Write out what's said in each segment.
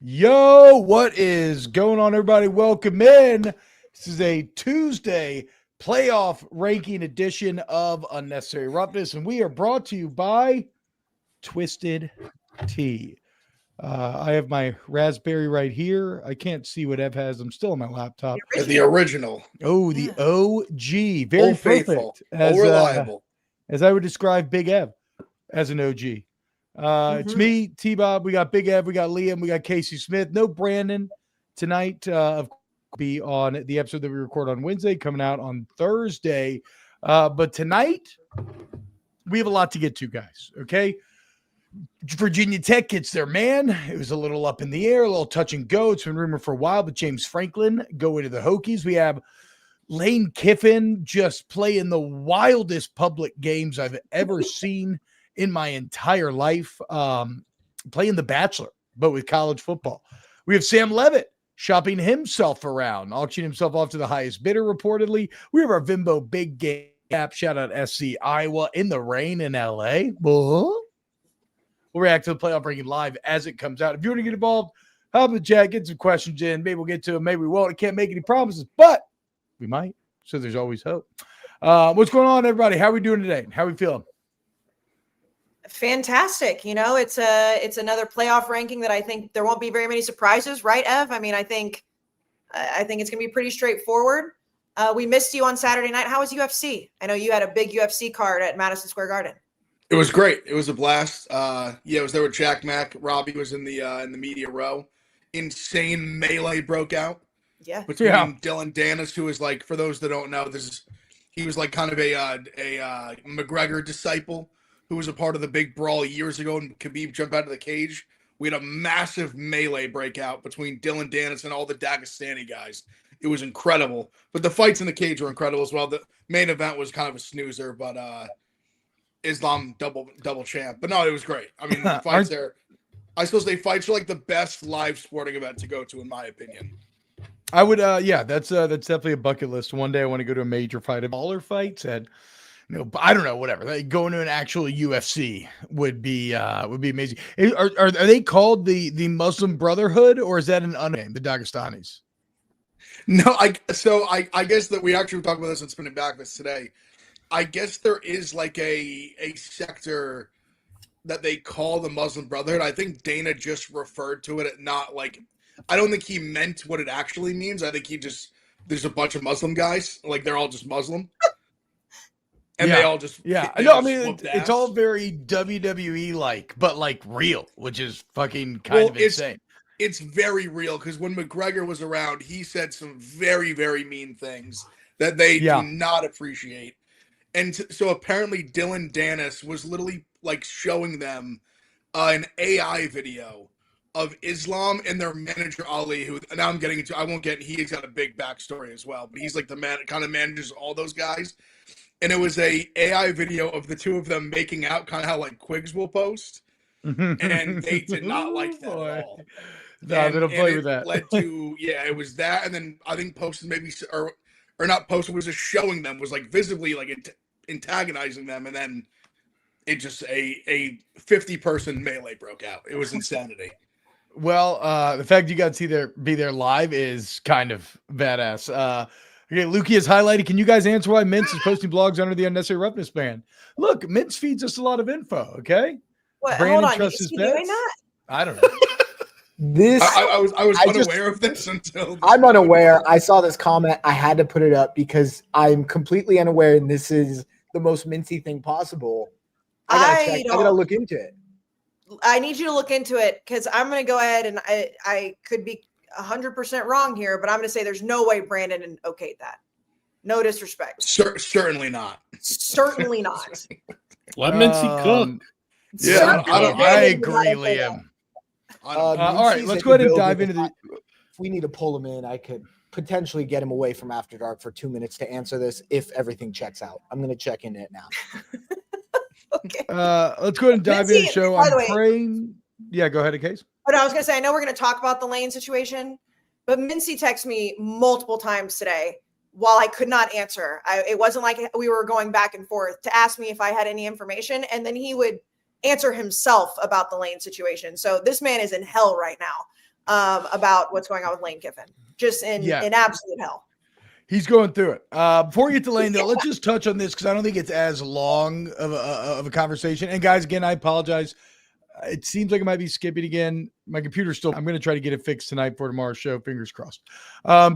Yo, what is going on, everybody? Welcome in. This is a Tuesday playoff ranking edition of Unnecessary Roughness, and we are brought to you by Twisted Tea. I have my raspberry right here. I can't see what Ev has. I'm still on my laptop. The original. Oh, the OG. Very Old faithful. perfect. As reliable. As I would describe Big Ev as an OG. It's me, T-Bob. We got Big Ev, we got Liam, we got Kayce Smith. No Brandon tonight. Of course, be on the episode that we record on Wednesday, coming out on Thursday. But tonight we have a lot to get to, guys. Okay. Virginia Tech gets their man. It was a little up in the air, a little touch and go. It's been rumored for a while, but James Franklin going to the Hokies. We have Lane Kiffin just playing the wildest public games I've ever seen in my entire life, playing The Bachelor, but with college football. We have Sam Leavitt shopping himself around, auctioning himself off to the highest bidder, reportedly. We have our Vimbo Big Game app. Shout out SC Iowa in the rain in LA. We'll react to the playoff ranking live as it comes out. If you want to get involved, hop in the chat, get some questions in. Maybe we'll get to them. Maybe we won't. I can't make any promises, but we might. So there's always hope. What's going on, everybody? How are we doing today? How are we feeling? Fantastic. You know, it's another playoff ranking that I think there won't be very many surprises, right, Ev? I mean, I think it's going to be pretty straightforward. We missed you on Saturday night. How was UFC? I know you had a big UFC card at Madison Square Garden. It was great. It was a blast. I was there with Jack Mack. Robbie was in the media row. Insane melee broke out. Yeah. Between Dylan Dennis, who is like, for those that don't know, he was like kind of a McGregor disciple who was a part of the big brawl years ago, and Khabib jumped out of the cage. We had a massive melee breakout between Dylan Dennis and all the Dagestani guys. It was incredible. But the fights in the cage were incredible as well. The main event was kind of a snoozer, but Islam double champ. But no, it was great. I mean, the fights there, I suppose fights are like the best live sporting event to go to, in my opinion. I would, that's definitely a bucket list. One day I want to go to a major fight. Baller fights at, I don't know, whatever. Like going to an actual UFC would be amazing. Are they called the Muslim Brotherhood, or is that an unname, the Dagestanis? No, I guess that we actually talked about this and spinning back this today. I guess there is like a sector that they call the Muslim Brotherhood. I think Dana just referred to it, not like, I don't think he meant what it actually means. I think there's a bunch of Muslim guys, like they're all just Muslim. And they all just it's all very WWE like, but like real, which is fucking kind of insane. It's very real because when McGregor was around, he said some very, very mean things that they do not appreciate. And so apparently Dylan Dennis was literally like showing them an AI video of Islam and their manager Ali, who now I'm getting into. He's got a big backstory as well, but he's like the man, kind of manages all those guys. And it was a AI video of the two of them making out, kind of how like Quigs will post, and they did not like that at all. No, they don't play with that. Led to it was that, and then I think posted maybe or not posted, was just showing them, was like visibly like antagonizing them, and then it just a 50-person melee broke out. It was insanity. Well, the fact you got to be there live is kind of badass. Okay, Lukey is highlighted. Can you guys answer why Mintz is posting blogs under the Unnecessary Roughness ban? Look, Mintz feeds us a lot of info, okay? What? Brandon Hold on. trusts his bets. I don't know. I was unaware of this until I'm unaware. I saw this comment. I had to put it up because I'm completely unaware, and this is the most mincy thing possible. I gotta look into it. I need you to look into it because I'm going to go ahead and I could be 100% wrong here, but I'm going to say there's no way Brandon okayed that. No disrespect. Certainly not. Certainly not. Let Mincy cook. Yeah, I agree, Liam. All right, let's go ahead and dive into the. If we need to pull him in, I could potentially get him away from After Dark for 2 minutes to answer this if everything checks out. I'm going to check in it now. Okay. Let's go ahead and dive into the show. I'm praying. Yeah, go ahead, Kayce. But I was going to say, I know we're going to talk about the Lane situation, but Mincy texted me multiple times today while I could not answer. It wasn't like we were going back and forth to ask me if I had any information, and then he would answer himself about the Lane situation. So this man is in hell right now. about what's going on with Lane Kiffin. Just in absolute hell. He's going through it. Before we get to Lane, though, let's just touch on this because I don't think it's as long of a conversation. And guys, again, I apologize. It seems like it might be skipping again. My computer's still, I'm going to try to get it fixed tonight for tomorrow's show. Fingers crossed.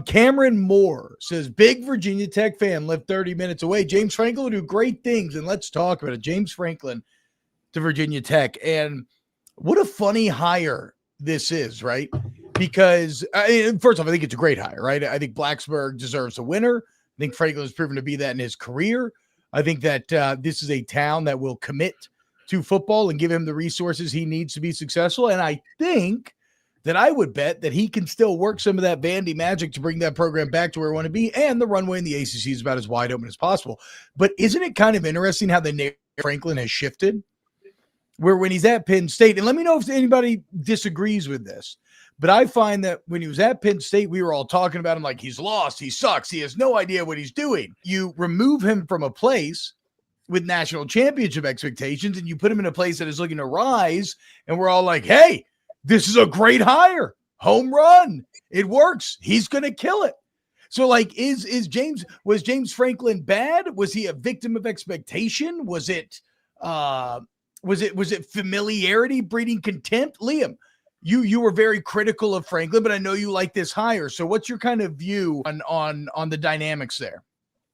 Cameron Moore says, big Virginia Tech fan, lived 30 minutes away. James Franklin will do great things. And let's talk about it. James Franklin to Virginia Tech. And what a funny hire this is, right? Because first off, I think it's a great hire, right? I think Blacksburg deserves a winner. I think Franklin has proven to be that in his career. I think that this is a town that will commit to football and give him the resources he needs to be successful. And I think that I would bet that he can still work some of that Vandy magic to bring that program back to where we want to be. And the runway in the ACC is about as wide open as possible. But isn't it kind of interesting how the name Franklin has shifted? Where when he's at Penn State, and let me know if anybody disagrees with this, but I find that when he was at Penn State, we were all talking about him like he's lost, he sucks, he has no idea what he's doing. You remove him from a place with national championship expectations and you put him in a place that is looking to rise, and we're all like, hey, this is a great hire. Home run. It works. He's going to kill it. So like, was James Franklin bad? Was he a victim of expectation? Was it familiarity breeding contempt? Liam, you were very critical of Franklin, but I know you like this hire. So what's your kind of view on the dynamics there?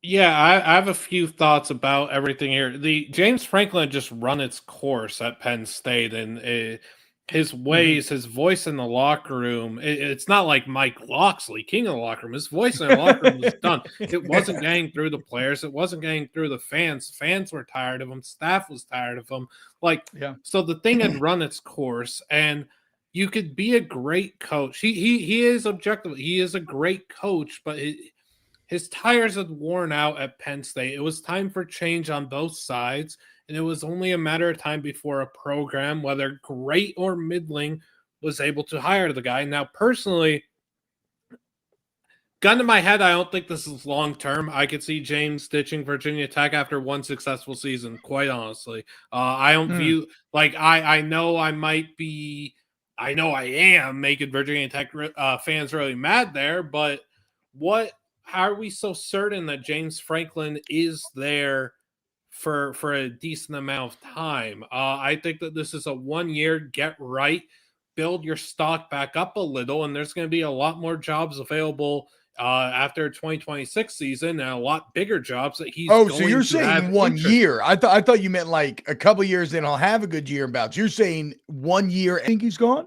Yeah, I have a few thoughts about everything here. The James Franklin just run its course at Penn State, and his ways, his voice in the locker room, it's not like Mike Locksley, king of the locker room. His voice in the locker room was done. It wasn't getting through the players. It wasn't getting through the fans. Fans were tired of him. Staff was tired of him. So the thing had run its course, and you could be a great coach. He is objective. He is a great coach, but his tires had worn out at Penn State. It was time for change on both sides, and it was only a matter of time before a program, whether great or middling, was able to hire the guy. Now, personally, gun to my head, I don't think this is long-term. I could see James ditching Virginia Tech after one successful season, quite honestly. I don't view, I know I am making Virginia Tech fans really mad there, but how are we so certain that James Franklin is there for a decent amount of time? I think that this is a 1 year, get right, build your stock back up a little, and there's going to be a lot more jobs available after 2026 season, and a lot bigger jobs that he's going to have. Oh, so you're saying 1 year. I thought you meant like a couple years, then I'll have a good year in bouts. You're saying 1 year, I think he's gone?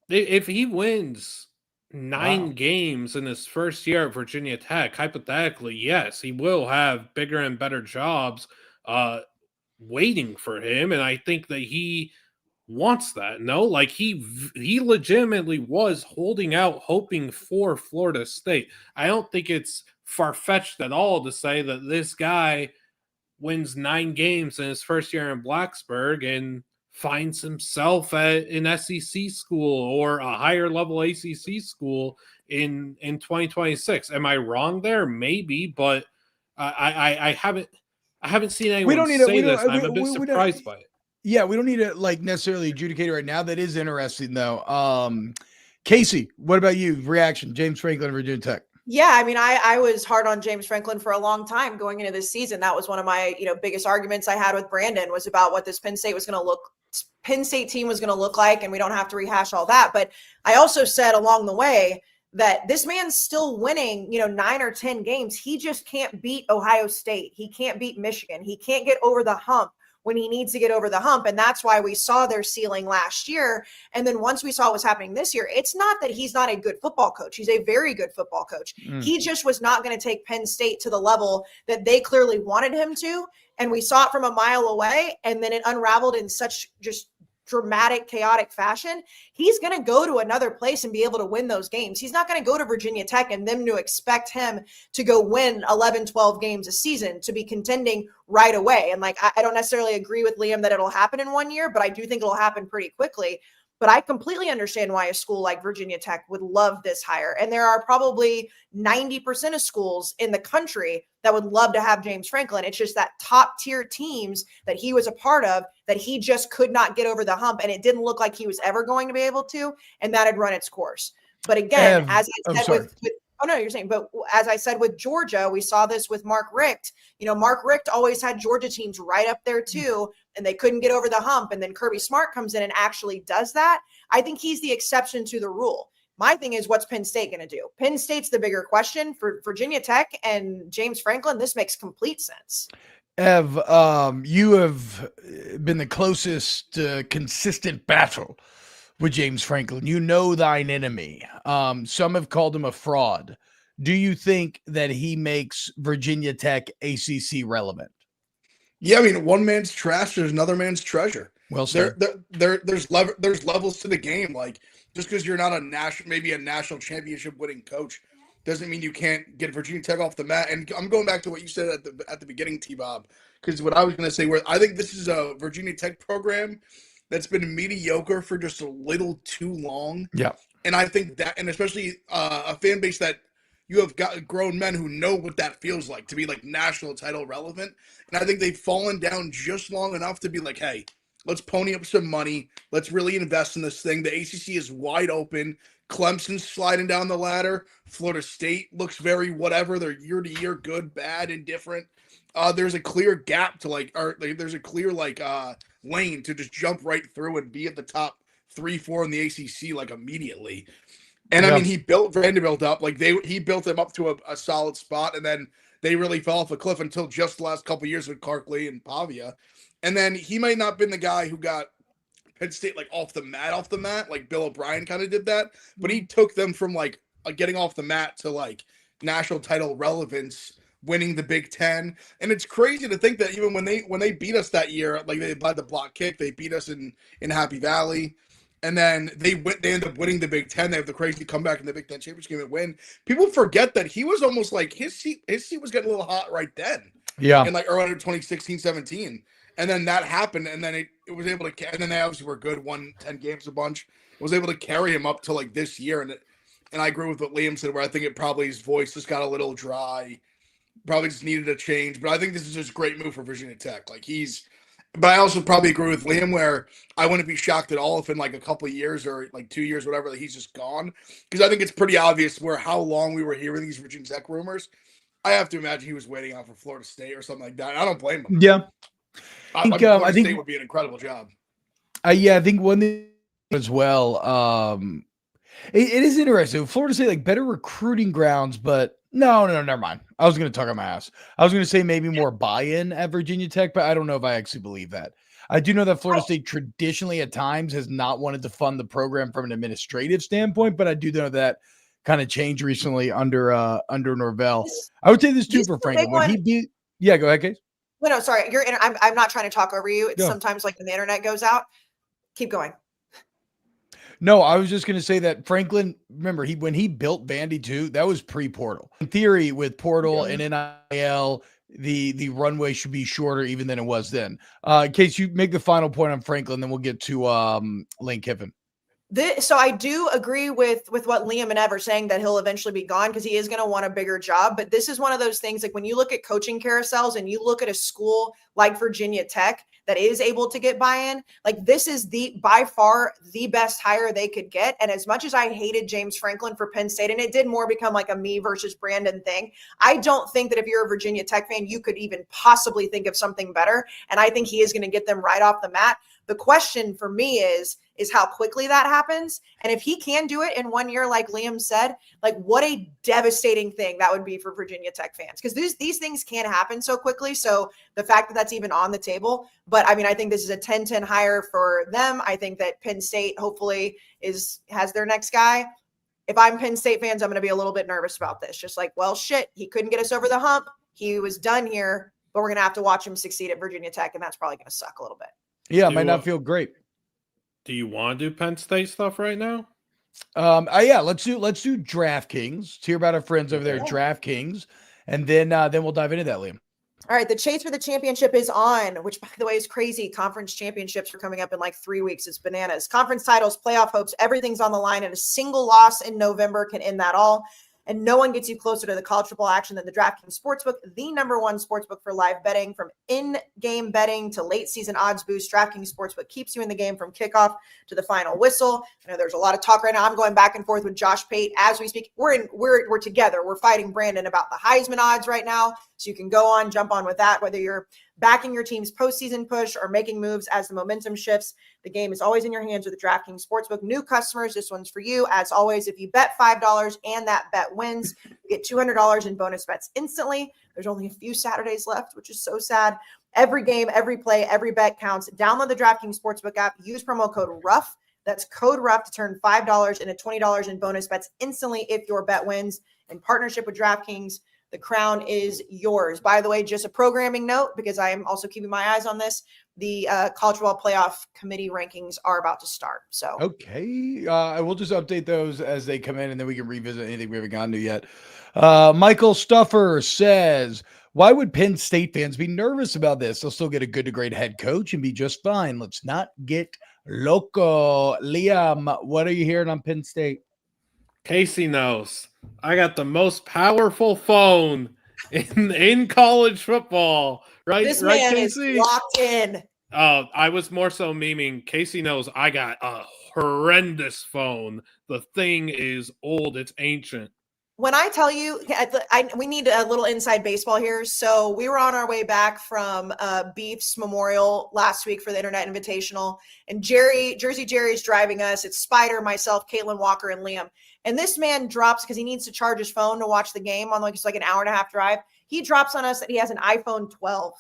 If he wins 9 games in his first year at Virginia Tech, hypothetically, yes, he will have bigger and better jobs waiting for him, and I think that he wants that. No, like he legitimately was holding out, hoping for Florida State. I don't think it's far-fetched at all to say that this guy wins 9 games in his first year in Blacksburg and finds himself at an SEC school or a higher level ACC school in 2026. Am I wrong there? Maybe, but I haven't seen anyone say this. I'm a bit surprised by it. Yeah, we don't need to necessarily adjudicate it right now. That is interesting though. Kayce, what about you? Reaction, James Franklin, Virginia Tech. Yeah, I mean, I was hard on James Franklin for a long time going into this season. That was one of my, biggest arguments I had with Brandon was about what this Penn State team was going to look like, and we don't have to rehash all that. But I also said along the way that this man's still winning, 9 or 10 games. He just can't beat Ohio State. He can't beat Michigan. He can't get over the hump when he needs to get over the hump. And that's why we saw their ceiling last year. And then once we saw what was happening this year, it's not that he's not a good football coach. He's a very good football coach. He just was not going to take Penn State to the level that they clearly wanted him to. And we saw it from a mile away, and then it unraveled in such just dramatic, chaotic fashion. He's going to go to another place and be able to win those games. He's not going to go to Virginia Tech and them to expect him to go win 11, 12 games a season, to be contending right away. And I don't necessarily agree with Liam that it'll happen in 1 year, but I do think it'll happen pretty quickly. But I completely understand why a school like Virginia Tech would love this hire. And there are probably 90% of schools in the country that would love to have James Franklin. It's just that top tier teams that he was a part of that he just could not get over the hump. And it didn't look like he was ever going to be able to. And that had run its course. But again, as I said oh no, you're saying, but as I said with Georgia, we saw this with Mark Richt. Mark Richt always had Georgia teams right up there too, and they couldn't get over the hump. And then Kirby Smart comes in and actually does that. I think he's the exception to the rule. My thing is, what's Penn State going to do? Penn State's the bigger question. For Virginia Tech and James Franklin, this makes complete sense. Ev, you have been the closest consistent battle with James Franklin. You know thine enemy. Some have called him a fraud. Do you think that he makes Virginia Tech ACC relevant? Yeah, I mean, one man's trash, there's another man's treasure. Well said. There's levels to the game. Like, just because you're not maybe a national championship winning coach, doesn't mean you can't get Virginia Tech off the mat. And I'm going back to what you said at the beginning, T-Bob, because what I was going to say, where I think this is a Virginia Tech program that's been mediocre for just a little too long. Yeah. And I think that, and especially a fan base that you have got grown men who know what that feels like to be like national title relevant. And I think they've fallen down just long enough to be like, hey, let's pony up some money. Let's really invest in this thing. The ACC is wide open. Clemson's sliding down the ladder. Florida State looks very whatever. They're year to year, good, bad, indifferent. There's a clear gap to there's a clear lane to just jump right through and be at the top 3-4 in the ACC like immediately. And I mean, he built Vanderbilt up he built them up to a solid spot, and then they really fell off a cliff until just the last couple of years with Clark Lee and Pavia. And then he might not have been the guy who got Penn State off the mat, like Bill O'Brien kind of did that, but he took them from getting off the mat to national title relevance, winning the Big Ten. And it's crazy to think that even when they beat us that year, they applied the block kick, they beat us in Happy Valley, and then they end up winning the Big Ten. They have the crazy comeback in the Big Ten championship game and win. People forget that he was almost his seat was getting a little hot right then. Yeah. In early 2016, 17. And then that happened, and then it was able to, and then they obviously were good, won 10 games a bunch. It was able to carry him up to this year, and I agree with what Liam said, where I think his voice just got a little dry, probably just needed a change. But I think this is just a great move for Virginia Tech. But I also probably agree with Liam, where I wouldn't be shocked at all if in a couple of years or 2 years, whatever, that he's just gone, because I think it's pretty obvious how long we were hearing these Virginia Tech rumors. I have to imagine he was waiting out for Florida State or something like that. I don't blame him. Yeah. I think State would be an incredible job. Yeah, I think one thing as well. It is interesting. Florida State better recruiting grounds, but no, never mind. I was going to talk on my ass. I was going to say maybe more buy-in at Virginia Tech, but I don't know if I actually believe that. I do know that Florida State traditionally at times has not wanted to fund the program from an administrative standpoint, but I do know that kind of changed recently under Norvell. I would say this too for Franklin when he beat. Yeah, go ahead, Kayce. No, sorry. I'm not trying to talk over you. It's sometimes when the internet goes out. Keep going. No, I was just going to say that Franklin, remember, when he built Vandy too, that was pre-portal. In theory, with portal and NIL, the runway should be shorter even than it was then. In case you make the final point on Franklin, then we'll get to Lane Kiffin. So I do agree with what Liam and Ev are saying, that he'll eventually be gone because he is going to want a bigger job. But this is one of those things, when you look at coaching carousels and you look at a school like Virginia Tech that is able to get buy-in, this is by far the best hire they could get. And as much as I hated James Franklin for Penn State, and it did more become a me versus Brandon thing, I don't think that if you're a Virginia Tech fan, you could even possibly think of something better. And I think he is going to get them right off the mat. The question for me is how quickly that happens. And if he can do it in 1 year, like Liam said, what a devastating thing that would be for Virginia Tech fans, because these things can't happen so quickly. So the fact that that's even on the table, but I mean, I think this is a 10-10 hire for them. I think that Penn State hopefully has their next guy. If I'm Penn State fans, I'm going to be a little bit nervous about this. Just well, shit, he couldn't get us over the hump. He was done here, but we're going to have to watch him succeed at Virginia Tech. And that's probably going to suck a little bit. Yeah, it might not feel great. Do you want to do Penn State stuff right now? Yeah, let's do DraftKings. Let's hear about our friends over there at DraftKings, and then we'll dive into that, Liam. All right, the chase for the championship is on, which, by the way, is crazy. Conference championships are coming up in like 3 weeks. It's bananas. Conference titles, playoff hopes, everything's on the line, and a single loss in November can end that all. And no one gets you closer to the college football action than the DraftKings Sportsbook, the #1 sportsbook for live betting. From in-game betting to late-season odds boost, DraftKings Sportsbook keeps you in the game from kickoff to the final whistle. I know there's a lot of talk right now. I'm going back and forth with Josh Pate as we speak. We're together. We're fighting Brandon about the Heisman odds right now, so you can go on, jump on with that, whether you're backing your team's postseason push or making moves as the momentum shifts. The game is always in your hands with the DraftKings Sportsbook. New customers, this one's for you. As always, if you bet $5 and that bet wins, you get $200 in bonus bets instantly. There's only a few Saturdays left, which is so sad. Every game, every play, every bet counts. Download the DraftKings Sportsbook app. Use promo code RUFF. That's code RUFF to turn $5 into $20 in bonus bets instantly if your bet wins. In partnership with DraftKings, the crown is yours. By the way, just a programming note, because I am also keeping my eyes on this. The college football playoff committee rankings are about to start. So okay, I will just update those as they come in, and then we can revisit anything we haven't gotten to yet. Michael Stuffer says, "Why would Penn State fans be nervous about this? They'll still get a good to great head coach and be just fine. Let's not get loco." Liam, what are you hearing on Penn State? Kayce knows. I got the most powerful phone in college football. Right? This right, man Kayce? is locked in. I was more so memeing. Kayce knows I got a horrendous phone. The thing is old. It's ancient. When I tell you, we need a little inside baseball here. So we were on our way back from Beef's Memorial last week for the Internet Invitational, and Jersey Jerry's driving us. It's Spider, myself, Caitlin Walker, and Liam. And this man drops, because he needs to charge his phone to watch the game on it's like an hour and a half drive. He drops on us that he has an iPhone 12.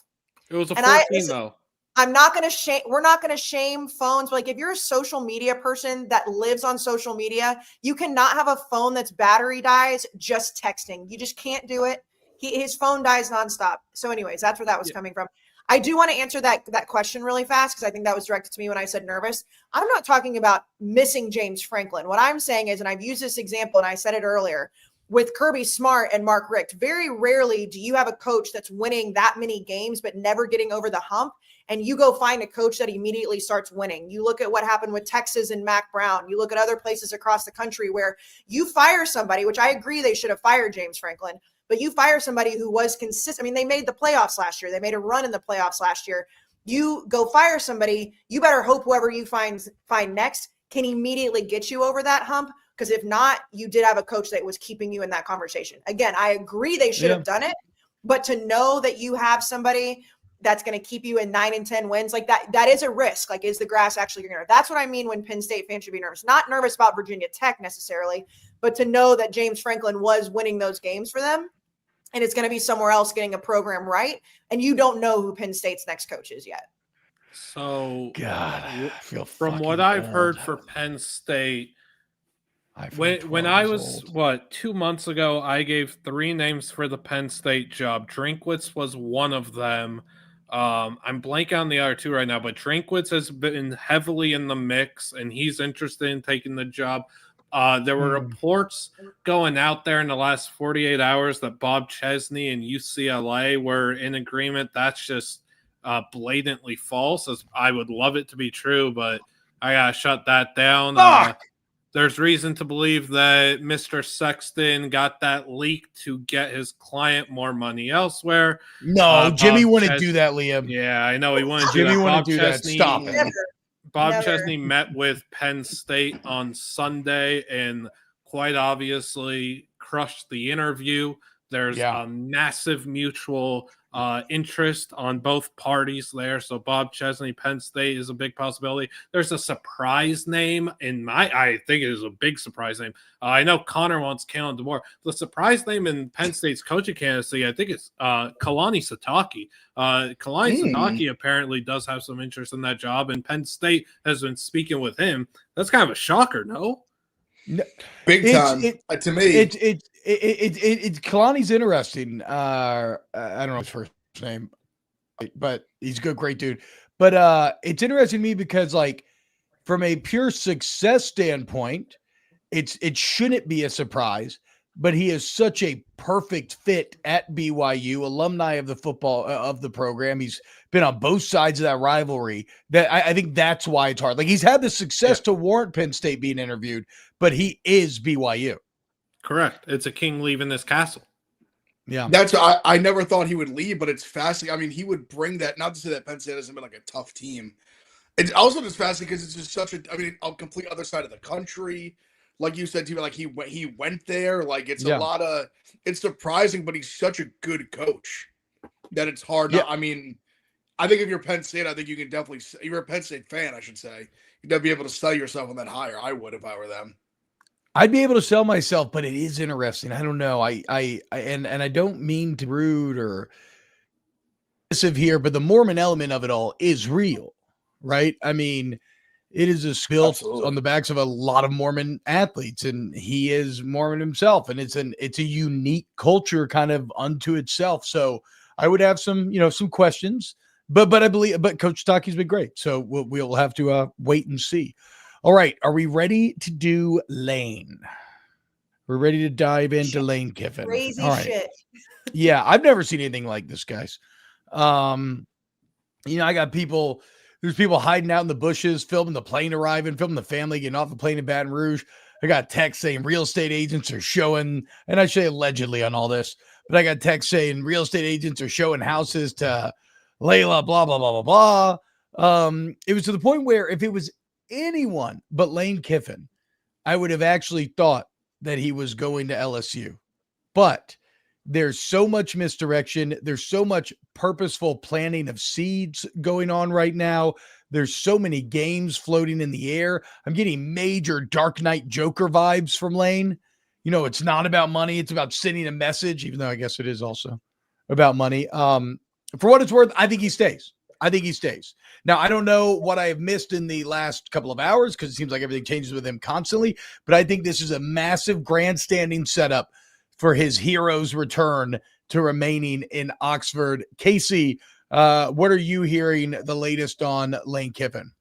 It was a 14 though. I'm not going to shame, we're not going to shame phones, but like if you're a social media person that lives on social media, you cannot have a phone that's battery dies just texting. You just can't do it. His phone dies nonstop. So anyways, that's where that was coming from. I do want to answer that question really fast, because I think that was directed to me when I said nervous. I'm not talking about missing James Franklin. What I'm saying is, and I've used this example and I said it earlier, with Kirby Smart and Mark Richt, very rarely do you have a coach that's winning that many games but never getting over the hump, and you go find a coach that immediately starts winning. You look at what happened with Texas and Mac Brown. You look at other places across the country where you fire somebody, which I agree they should have fired James Franklin, but you fire somebody who was consistent. I mean, they made the playoffs last year. They made a run in the playoffs last year. You go fire somebody, you better hope whoever you find next can immediately get you over that hump. Because if not, you did have a coach that was keeping you in that conversation. Again, I agree they should have done it, but to know that you have somebody that's going to keep you in 9 and 10 wins, like that is a risk. Like, is the grass actually greener? That's what I mean when Penn State fans should be nervous. Not nervous about Virginia Tech necessarily, but to know that James Franklin was winning those games for them, and it's going to be somewhere else getting a program right, and you don't know who Penn State's next coach is yet. So, God, I feel from what I've heard for Penn State, when I was, 2 months ago, I gave 3 names for the Penn State job. Drinkwitz was one of them. I'm blanking on the other 2 right now, but Drinkwitz has been heavily in the mix, and he's interested in taking the job. There were reports going out there in the last 48 hours that Bob Chesney and UCLA were in agreement. That's just blatantly false. I would love it to be true, but I gotta shut that down. There's reason to believe that Mr. Sexton got that leak to get his client more money elsewhere. No, Jimmy wouldn't do that, Liam. Yeah, I know he wouldn't do that. Jimmy wouldn't do that. Stop it. Bob Chesney met with Penn State on Sunday and quite obviously crushed the interview. There's a massive mutual interest on both parties there. So Bob Chesney, Penn State is a big possibility. There's a surprise name I think it is a big surprise name. I know Connor wants Kalen DeMore. The surprise name in Penn State's coaching candidacy, I think it's Kalani Sitake. Kalani Sitake apparently does have some interest in that job, and Penn State has been speaking with him. That's kind of a shocker, no? Big time. To me, it's Kalani's interesting. I don't know his first name, but he's a good, great dude. But it's interesting to me because, like, from a pure success standpoint, it shouldn't be a surprise but he is such a perfect fit at BYU, alumni of the football of the program. He's been on both sides of that rivalry. That I think that's why it's hard. Like, he's had the success to warrant Penn State being interviewed, but he is BYU. Correct. It's a king leaving this castle. Yeah, I never thought he would leave, but it's fascinating. I mean, he would bring that. Not to say that Penn State hasn't been like a tough team. It's also just fascinating because it's just such a complete other side of the country. Like you said, too, like he went there. Like, it's a lot of, it's surprising, but he's such a good coach that it's hard. I mean, I think if you're Penn State, I think you can definitely, if you're a Penn State fan, I should say, you'd definitely be able to sell yourself on that higher. I would if I were them. I'd be able to sell myself, but it is interesting. I don't know. I don't mean to be rude or aggressive here, but the Mormon element of it all is real, right? I mean, it is a skill on the backs of a lot of Mormon athletes, and he is Mormon himself, and it's a unique culture kind of unto itself. So I would have some questions, but I believe, but Coach Taki's been great. So we'll have to wait and see. All right. Are we ready to do Lane? We're ready to dive into Lane Kiffin. Crazy all right. shit. Yeah. I've never seen anything like this, guys. I got there's people hiding out in the bushes, filming the plane arriving, filming the family getting off the plane in Baton Rouge. I got text saying real estate agents are showing, and I say allegedly on all this, but I got text saying real estate agents are showing houses to Layla, blah, blah, blah, blah, blah. It was to the point where if it was anyone but Lane Kiffin, I would have actually thought that he was going to LSU. But there's so much misdirection. There's so much purposeful planting of seeds going on right now. There's so many games floating in the air. I'm getting major Dark Knight Joker vibes from Lane. It's not about money. It's about sending a message, even though I guess it is also about money. For what it's worth, I think he stays. Now, I don't know what I have missed in the last couple of hours because it seems like everything changes with him constantly, but I think this is a massive grandstanding setup for his hero's return to remaining in Oxford. Kayce, what are you hearing the latest on Lane Kiffin?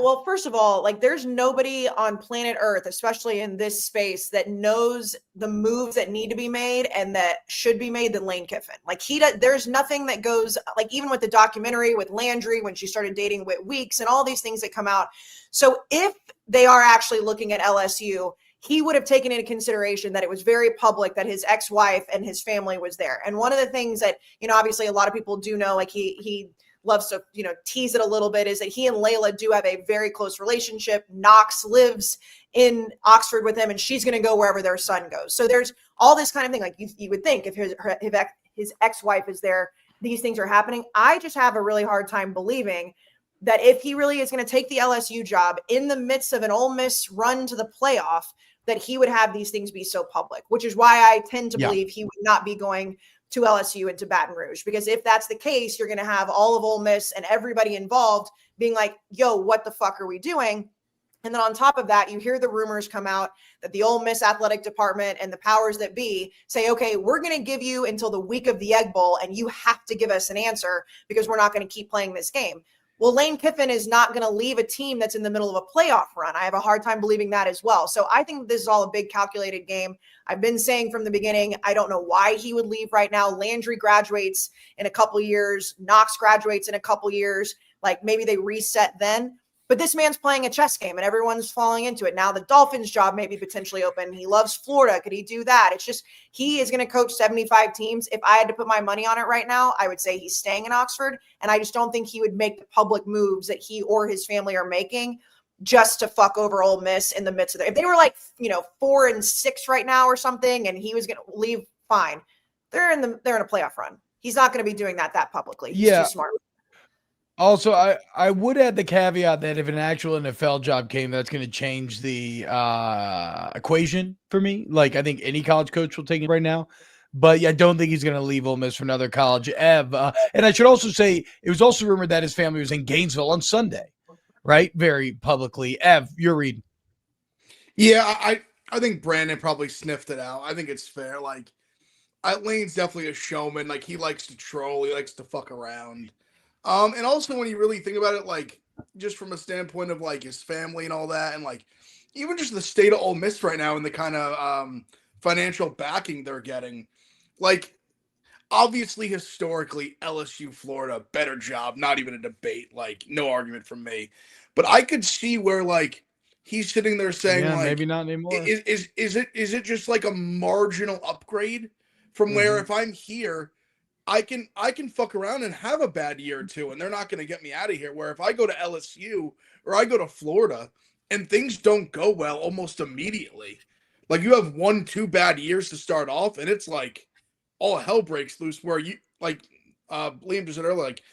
Well, first of all, like, there's nobody on planet Earth, especially in this space, that knows the moves that need to be made and that should be made than Lane Kiffin. Like, there's nothing that goes, like, even with the documentary with Landry when she started dating Whit Weeks and all these things that come out. So if they are actually looking at LSU, he would have taken into consideration that it was very public that his ex-wife and his family was there. And one of the things that, obviously a lot of people do know, like he loves to, tease it a little bit, is that he and Layla do have a very close relationship. Knox lives in Oxford with him, and she's going to go wherever their son goes. So there's all this kind of thing. Like, you would think if his ex-wife is there, these things are happening. I just have a really hard time believing that if he really is going to take the LSU job in the midst of an Ole Miss run to the playoff, that he would have these things be so public, which is why I tend to believe he would not be going to LSU and to Baton Rouge. Because if that's the case, you're going to have all of Ole Miss and everybody involved being like, yo, what the fuck are we doing? And then on top of that, you hear the rumors come out that the Ole Miss athletic department and the powers that be say, okay, we're going to give you until the week of the Egg Bowl, and you have to give us an answer because we're not going to keep playing this game. Well, Lane Kiffin is not going to leave a team that's in the middle of a playoff run. I have a hard time believing that as well. So I think this is all a big calculated game. I've been saying from the beginning, I don't know why he would leave right now. Landry graduates in a couple years. Knox graduates in a couple years. Like, maybe they reset then. But this man's playing a chess game and everyone's falling into it. Now the Dolphins job may be potentially open. He loves Florida. Could he do that? It's just, he is going to coach 75 teams. If I had to put my money on it right now, I would say he's staying in Oxford. And I just don't think he would make the public moves that he or his family are making just to fuck over Ole Miss in the midst of it. If they were like, 4-6 right now or something, and he was going to leave, fine. They're in a playoff run. He's not going to be doing that publicly. He's too smart. Also, I would add the caveat that if an actual NFL job came, that's going to change the equation for me. Like, I think any college coach will take it right now. But I don't think he's going to leave Ole Miss for another college. And I should also say, it was also rumored that his family was in Gainesville on Sunday, right? Very publicly. You're reading. Yeah, I think Brandon probably sniffed it out. I think it's fair. Like, Lane's definitely a showman. Like, he likes to troll. He likes to fuck around. And also when you really think about it, like, just from a standpoint of like his family and all that, and like even just the state of Ole Miss right now and the kind of financial backing they're getting. Like, obviously, historically, LSU, Florida, better job. Not even a debate. Like, no argument from me. But I could see where, like, he's sitting there saying, Yeah, like, maybe not anymore. Is it just like a marginal upgrade from where if I'm here, I can fuck around and have a bad year or two, and they're not going to get me out of here. Where if I go to LSU or I go to Florida and things don't go well almost immediately, like you have 1-2 bad years to start off, and it's like all hell breaks loose. Where you like Liam just said earlier, like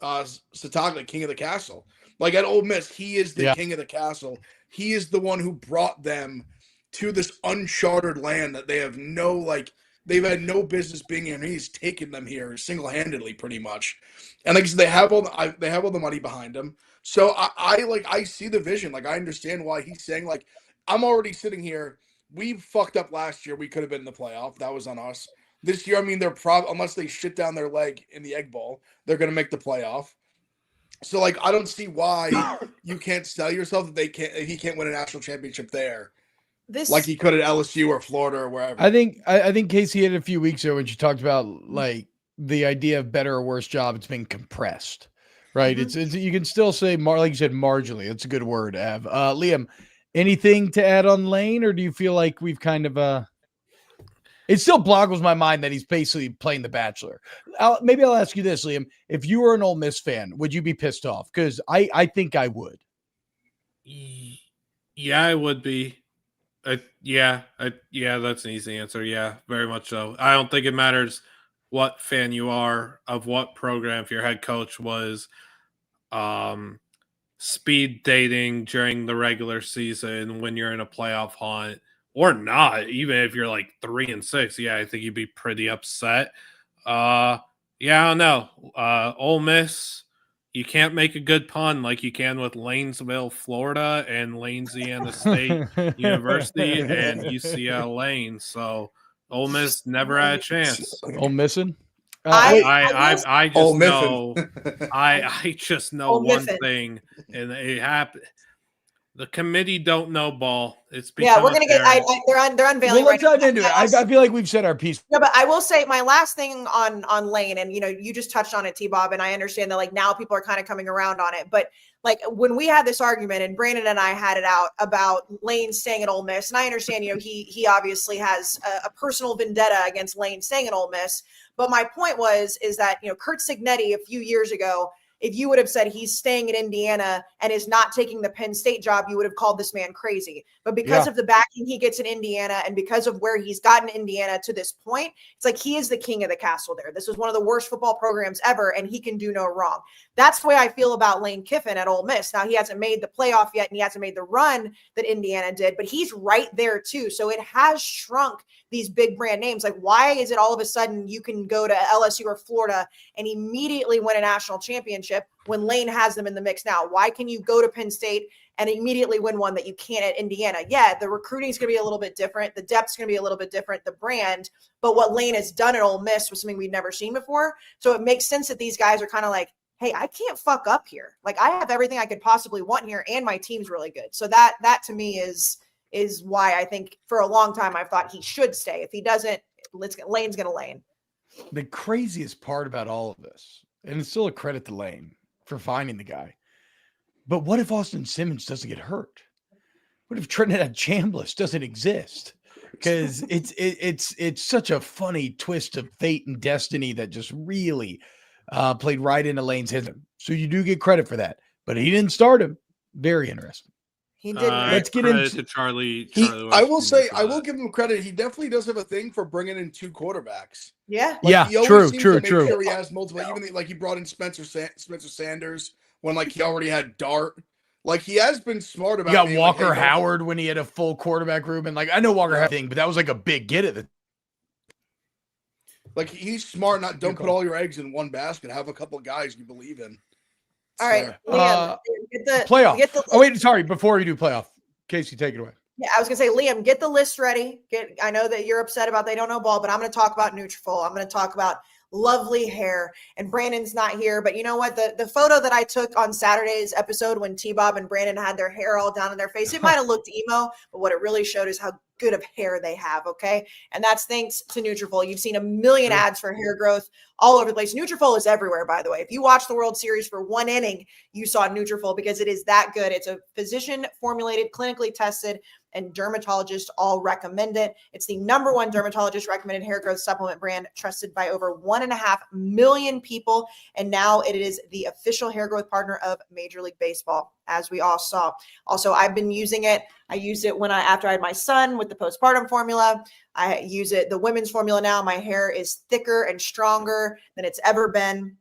Sataglia, king of the castle. Like at Ole Miss, he is the king of the castle. He is the one who brought them to this uncharted land that they have they've had no business being in. He's taken them here single-handedly, pretty much. And like I said, they have all the money behind him. So I see the vision. Like I understand why he's saying, like, I'm already sitting here. We fucked up last year. We could have been in the playoff. That was on us. This year, I mean, they're unless they shit down their leg in the Egg Bowl, they're going to make the playoff. So, like, I don't see why you can't sell yourself that he can't win a national championship there, like he could at LSU or Florida or wherever. I think Kayce hit it a few weeks ago when she talked about like the idea of better or worse job. It's been compressed, right? It's you can still say like you said, marginally. That's a good word, Av. Liam, anything to add on Lane, or do you feel like we've kind of it still boggles my mind that he's basically playing The Bachelor. Maybe I'll ask you this, Liam. If you were an Ole Miss fan, would you be pissed off? Because I think I would. Yeah, I would be. Yeah, that's an easy answer. Yeah, very much so. I don't think it matters what fan you are of what program. If your head coach was speed dating during the regular season when you're in a playoff hunt, or not, even if you're like 3-6, yeah, I think you'd be pretty upset. Yeah, I don't know. Ole Miss, you can't make a good pun like you can with Lanesville, Florida, and Louisiana State University and UCL Lane. So Ole Miss never had a chance. Ole Missing? I just know. I just know one thing, and it happened. The committee don't know ball. It's we're gonna get. They're unveiling. Well, let's dive into it. I feel like we've said our piece. No, but I will say my last thing on Lane, and you just touched on it, T-Bob, and I understand that like now people are kind of coming around on it, but like when we had this argument and Brandon and I had it out about Lane staying at Ole Miss, and I understand he obviously has a personal vendetta against Lane staying at Ole Miss, but my point is that Kurt Signetti a few years ago, if you would have said he's staying at Indiana and is not taking the Penn State job, you would have called this man crazy. But because of the backing he gets in Indiana and because of where he's gotten Indiana to this point, it's like he is the king of the castle there. This was one of the worst football programs ever, and he can do no wrong. That's the way I feel about Lane Kiffin at Ole Miss. Now, he hasn't made the playoff yet, and he hasn't made the run that Indiana did, but he's right there too. So it has shrunk these big brand names. Like, why is it all of a sudden you can go to LSU or Florida and immediately win a national championship when Lane has them in the mix now? Why can you go to Penn State and immediately win one that you can't at Indiana? Yeah, the recruiting is going to be a little bit different. The depth's going to be a little bit different, the brand. But what Lane has done at Ole Miss was something we've never seen before. So it makes sense that these guys are kind of like, hey, I can't fuck up here. Like, I have everything I could possibly want here, and my team's really good. So that to me is why I think for a long time I've thought he should stay. If he doesn't, Lane's going to Lane. The craziest part about all of this, and it's still a credit to Lane for finding the guy, but what if Austin Simmons doesn't get hurt? What if Trinidad Chambliss doesn't exist? Because it's such a funny twist of fate and destiny that just really played right into Lane's hands. So you do get credit for that, but he didn't start him. Very interesting. He didn't. Let's get into Charlie. I will give him credit. He definitely does have a thing for bringing in two quarterbacks. Yeah. He always seems to make sure he has multiple. Even like he brought in Spencer Sanders when like he already had Dart. Like he has been smart about. You got Walker Howard when he had a full quarterback room, and like I know Walker Howard thing, but that was like a big get at the. Like he's smart. Don't put all your eggs in one basket. Have a couple of guys you believe in. All right, Liam, get the playoff. Wait, sorry. Before you do playoff, Kayce, take it away. Yeah, I was gonna say, Liam, get the list ready. I know that you're upset about they don't know ball, but I'm gonna talk about Nutrafol. I'm gonna talk about lovely hair. And Brandon's not here, but you know what? The photo that I took on Saturday's episode when T-Bob and Brandon had their hair all down in their face, it might have looked emo, but what it really showed is how good of hair they have, okay? And that's thanks to Nutrafol. You've seen a million ads for hair growth all over the place. Nutrafol is everywhere, by the way. If you watch the World Series for one inning, you saw Nutrafol because it is that good. It's a physician-formulated, clinically tested, and dermatologists all recommend it. It's the #1 dermatologist recommended hair growth supplement brand, trusted by over 1.5 million people. And now it is the official hair growth partner of Major League Baseball, as we all saw. Also, I've been using it. I used it after I had my son with the postpartum formula. I use it, the women's formula now. My hair is thicker and stronger than it's ever been.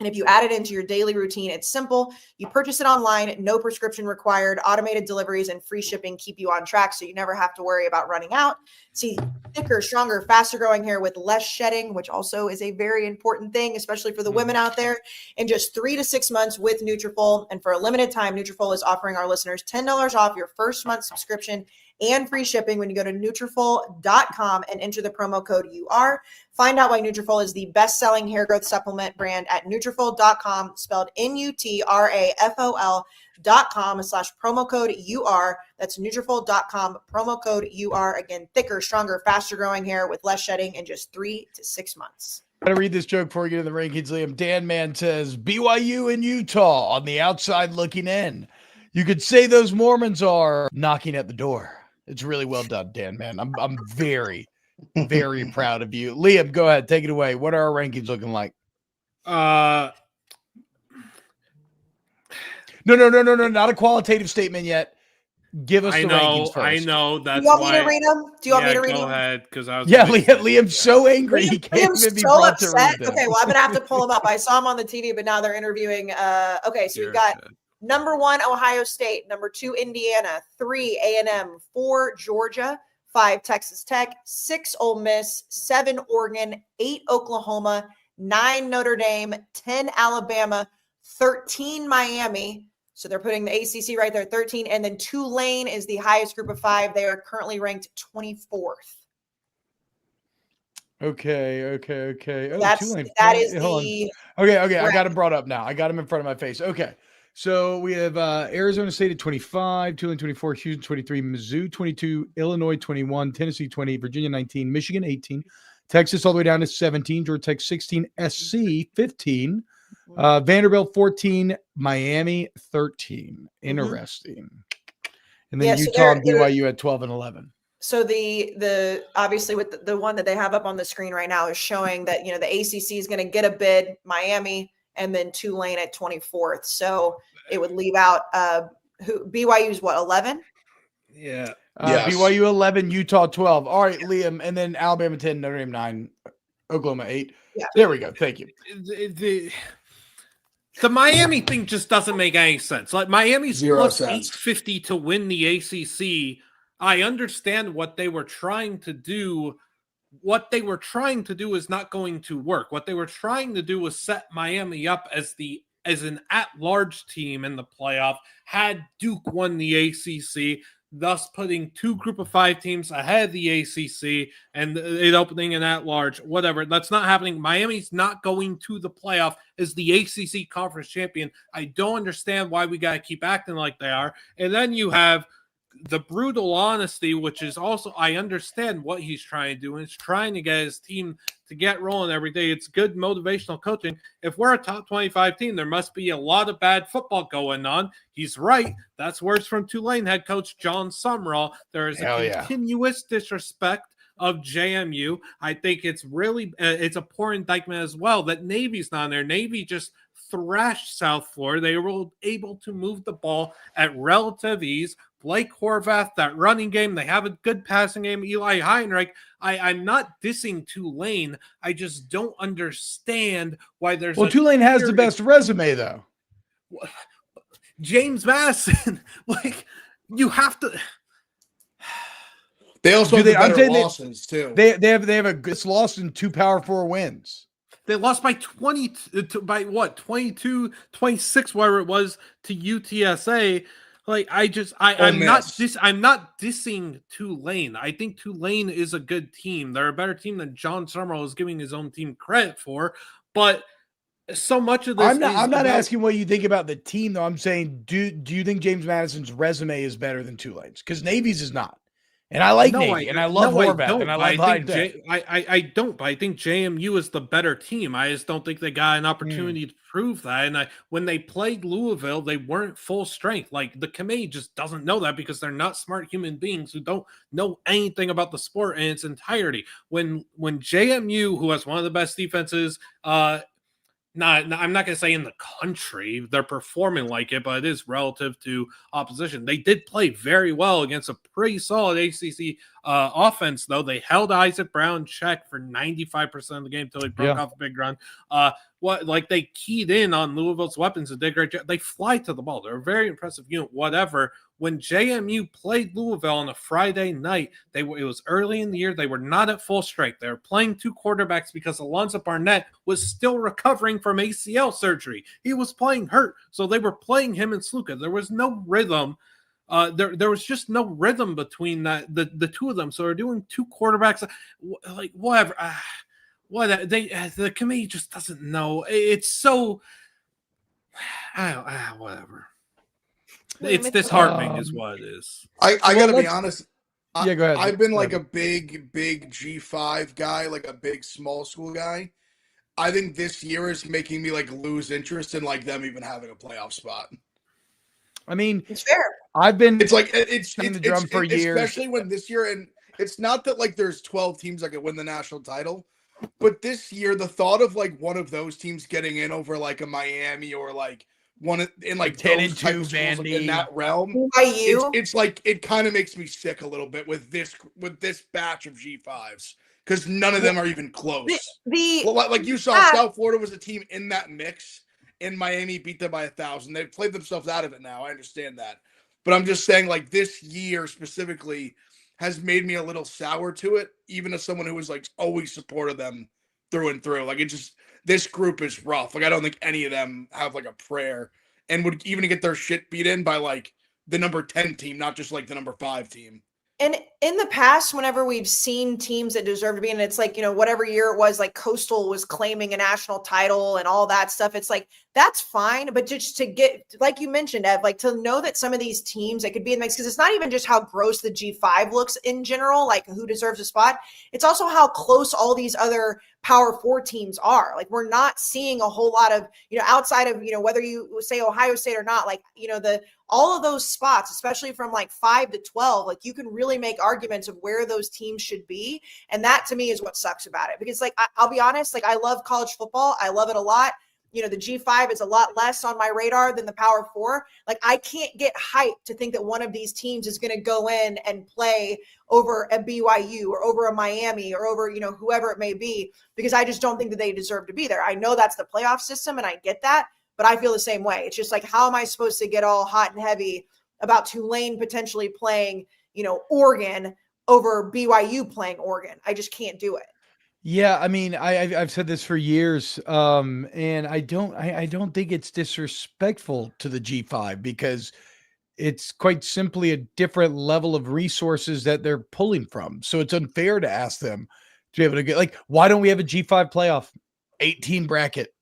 And if you add it into your daily routine, it's simple. You purchase it online, no prescription required, automated deliveries and free shipping keep you on track so you never have to worry about running out. See thicker, stronger, faster growing hair with less shedding, which also is a very important thing, especially for the women out there, in just 3 to 6 months with Nutrafol. And for a limited time, Nutrafol is offering our listeners $10 off your first month subscription and free shipping when you go to Nutrafol.com and enter the promo code UR. Find out why Nutrafol is the best-selling hair growth supplement brand at Nutrafol.com, spelled Nutrafol.com/promo code UR. That's Nutrafol.com, promo code UR. Again, thicker, stronger, faster growing hair with less shedding in just 3 to 6 months. I'm going to read this joke before we get to the rankings, Liam. Dan Man says, BYU and Utah on the outside looking in. You could say those Mormons are knocking at the door. It's really well done, Dan, man. I'm very, very proud of you. Liam, go ahead. Take it away. What are our rankings looking like? No. Not a qualitative statement yet. Give us the rankings first. I know. That's Do you want me to read them? Do you want me to read them? Go ahead, because I was. Yeah, Liam's so angry. He can't even be brought to read them. Okay, well, I'm going to have to pull them up. I saw them on the TV, but now they're interviewing. Okay, so we've got #1, Ohio State. #2, Indiana. 3, A&M. 4, Georgia. 5, Texas Tech. 6, Ole Miss. 7, Oregon. 8, Oklahoma. 9, Notre Dame. 10, Alabama. 13, Miami. So they're putting the ACC right there, 13. And then Tulane is the highest group of 5. They are currently ranked 24th. Okay. Oh, Tulane. That is the. Okay. I got him brought up now. I got him in front of my face. Okay. So we have Arizona State at 25, Tulane 24, Houston 23, Mizzou 22, Illinois 21, Tennessee 20, Virginia 19, Michigan 18, Texas all the way down to 17, Georgia Tech 16, SC 15, Vanderbilt 14, Miami 13. Interesting. And then Utah and BYU at 12 and 11. So the obviously with the one that they have up on the screen right now is showing that, the ACC is going to get a bid, Miami, and then Tulane at 24th. So it would leave out BYU's what, 11? Yeah. Yes. BYU 11, Utah 12. All right, Liam, and then Alabama 10, Notre Dame 9, Oklahoma 8. Yeah. There we go. Thank you. The Miami thing just doesn't make any sense. Like Miami's plus 850 to win the ACC. I understand what they were trying to do. What they were trying to do is not going to work. What they were trying to do was set Miami up as an at-large team in the playoff, had Duke won the ACC, thus putting 2 group of 5 teams ahead of the ACC and it opening an at-large, whatever. That's not happening. Miami's not going to the playoff as the ACC conference champion. I don't understand why we got to keep acting like they are. And then you have the brutal honesty, which is also, I understand what he's trying to do, and it's trying to get his team to get rolling every day. It's good motivational coaching. If we're a top 25 team, there must be a lot of bad football going on. He's right. That's words from Tulane head coach John Sumrall. There is a continuous disrespect of JMU. I think it's really, it's a poor indictment as well that Navy's not there. Navy just thrashed South Florida. They were able to move the ball at relative ease. Blake Horvath, that running game, they have a good passing game. Eli Heinrich, I'm not dissing Tulane. I just don't understand why there's Tulane has the best resume, though. James Madison, you have to. They also have better losses, too. They have a good loss in 2 Power 4 wins. They lost by 22, 26, whatever it was, to UTSA. Like I'm not dissing Tulane. I think Tulane is a good team. They're a better team than John Summerall is giving his own team credit for. But so much of this I'm not asking what you think about the team, though. I'm saying, do you think James Madison's resume is better than Tulane's? Because Navy's is not. And I like Navy, and I love Horvath, and I love Heinz. I don't, but I think JMU is the better team. I just don't think they got an opportunity to prove that. And when they played Louisville, they weren't full strength. Like, the committee just doesn't know that because they're not smart human beings who don't know anything about the sport in its entirety. When JMU, who has one of the best defenses, I'm not going to say in the country, they're performing like it, but it is relative to opposition. They did play very well against a pretty solid ACC offense, though. They held Isaac Brown check for 95% of the game until he broke off a big run. They keyed in on Louisville's weapons and did great job. They fly to the ball. They're a very impressive unit, whatever. When JMU played Louisville on a Friday night, it was early in the year. They were not at full strength. They were playing two quarterbacks because Alonzo Barnett was still recovering from ACL surgery. He was playing hurt, so they were playing him and Sluka. There was no rhythm. There was just no rhythm between the two of them. So they're doing two quarterbacks, like whatever. The committee just doesn't know. It's so whatever. It's disheartening is what it is. I gotta be honest. Go ahead. I've been like a big G5 guy, like a big small school guy. I think this year is making me like lose interest in like them even having a playoff spot. I mean, it's fair. It's like it's the drum for years, especially when this year, and it's not that like there's 12 teams that could win the national title, but this year the thought of like one of those teams getting in over like a Miami or like one in like 10-2 Vandy, like in that realm, it's like it kind of makes me sick a little bit with this batch of G5s because none of them are even close. Like you saw, South Florida was a team in that mix, and Miami beat them by 1,000. They've played themselves out of it now. I understand that, but I'm just saying, like this year specifically has made me a little sour to it, even as someone who was like always supported them through and through. Like this group is rough. Like I don't think any of them have like a prayer and would even get their shit beat in by like the number 10 team, not just like the number 5 team. And in the past, whenever we've seen teams that deserve to be in, it's like, whatever year it was, like Coastal was claiming a national title and all that stuff. It's like, that's fine. But just to get, like you mentioned, Ev, like to know that some of these teams that could be in the mix, because it's not even just how gross the G5 looks in general, like who deserves a spot. It's also how close all these other Power 4 teams are. Like we're not seeing a whole lot of, outside of, whether you say Ohio State or not, like, all of those spots, especially from like 5 to 12, like you can really make arguments of where those teams should be. And that to me is what sucks about it. Because like, I'll be honest, like I love college football. I love it a lot. The G5 is a lot less on my radar than the Power 4. Like I can't get hyped to think that one of these teams is going to go in and play over a BYU or over a Miami or over, whoever it may be, because I just don't think that they deserve to be there. I know that's the playoff system and I get that, but I feel the same way. It's just like, how am I supposed to get all hot and heavy about Tulane potentially playing, Oregon over BYU playing Oregon? I just can't do it. Yeah, I mean, I've said this for years, and I don't think it's disrespectful to the G5 because it's quite simply a different level of resources that they're pulling from. So it's unfair to ask them to be able to get, like, why don't we have a G5 playoff 18 bracket?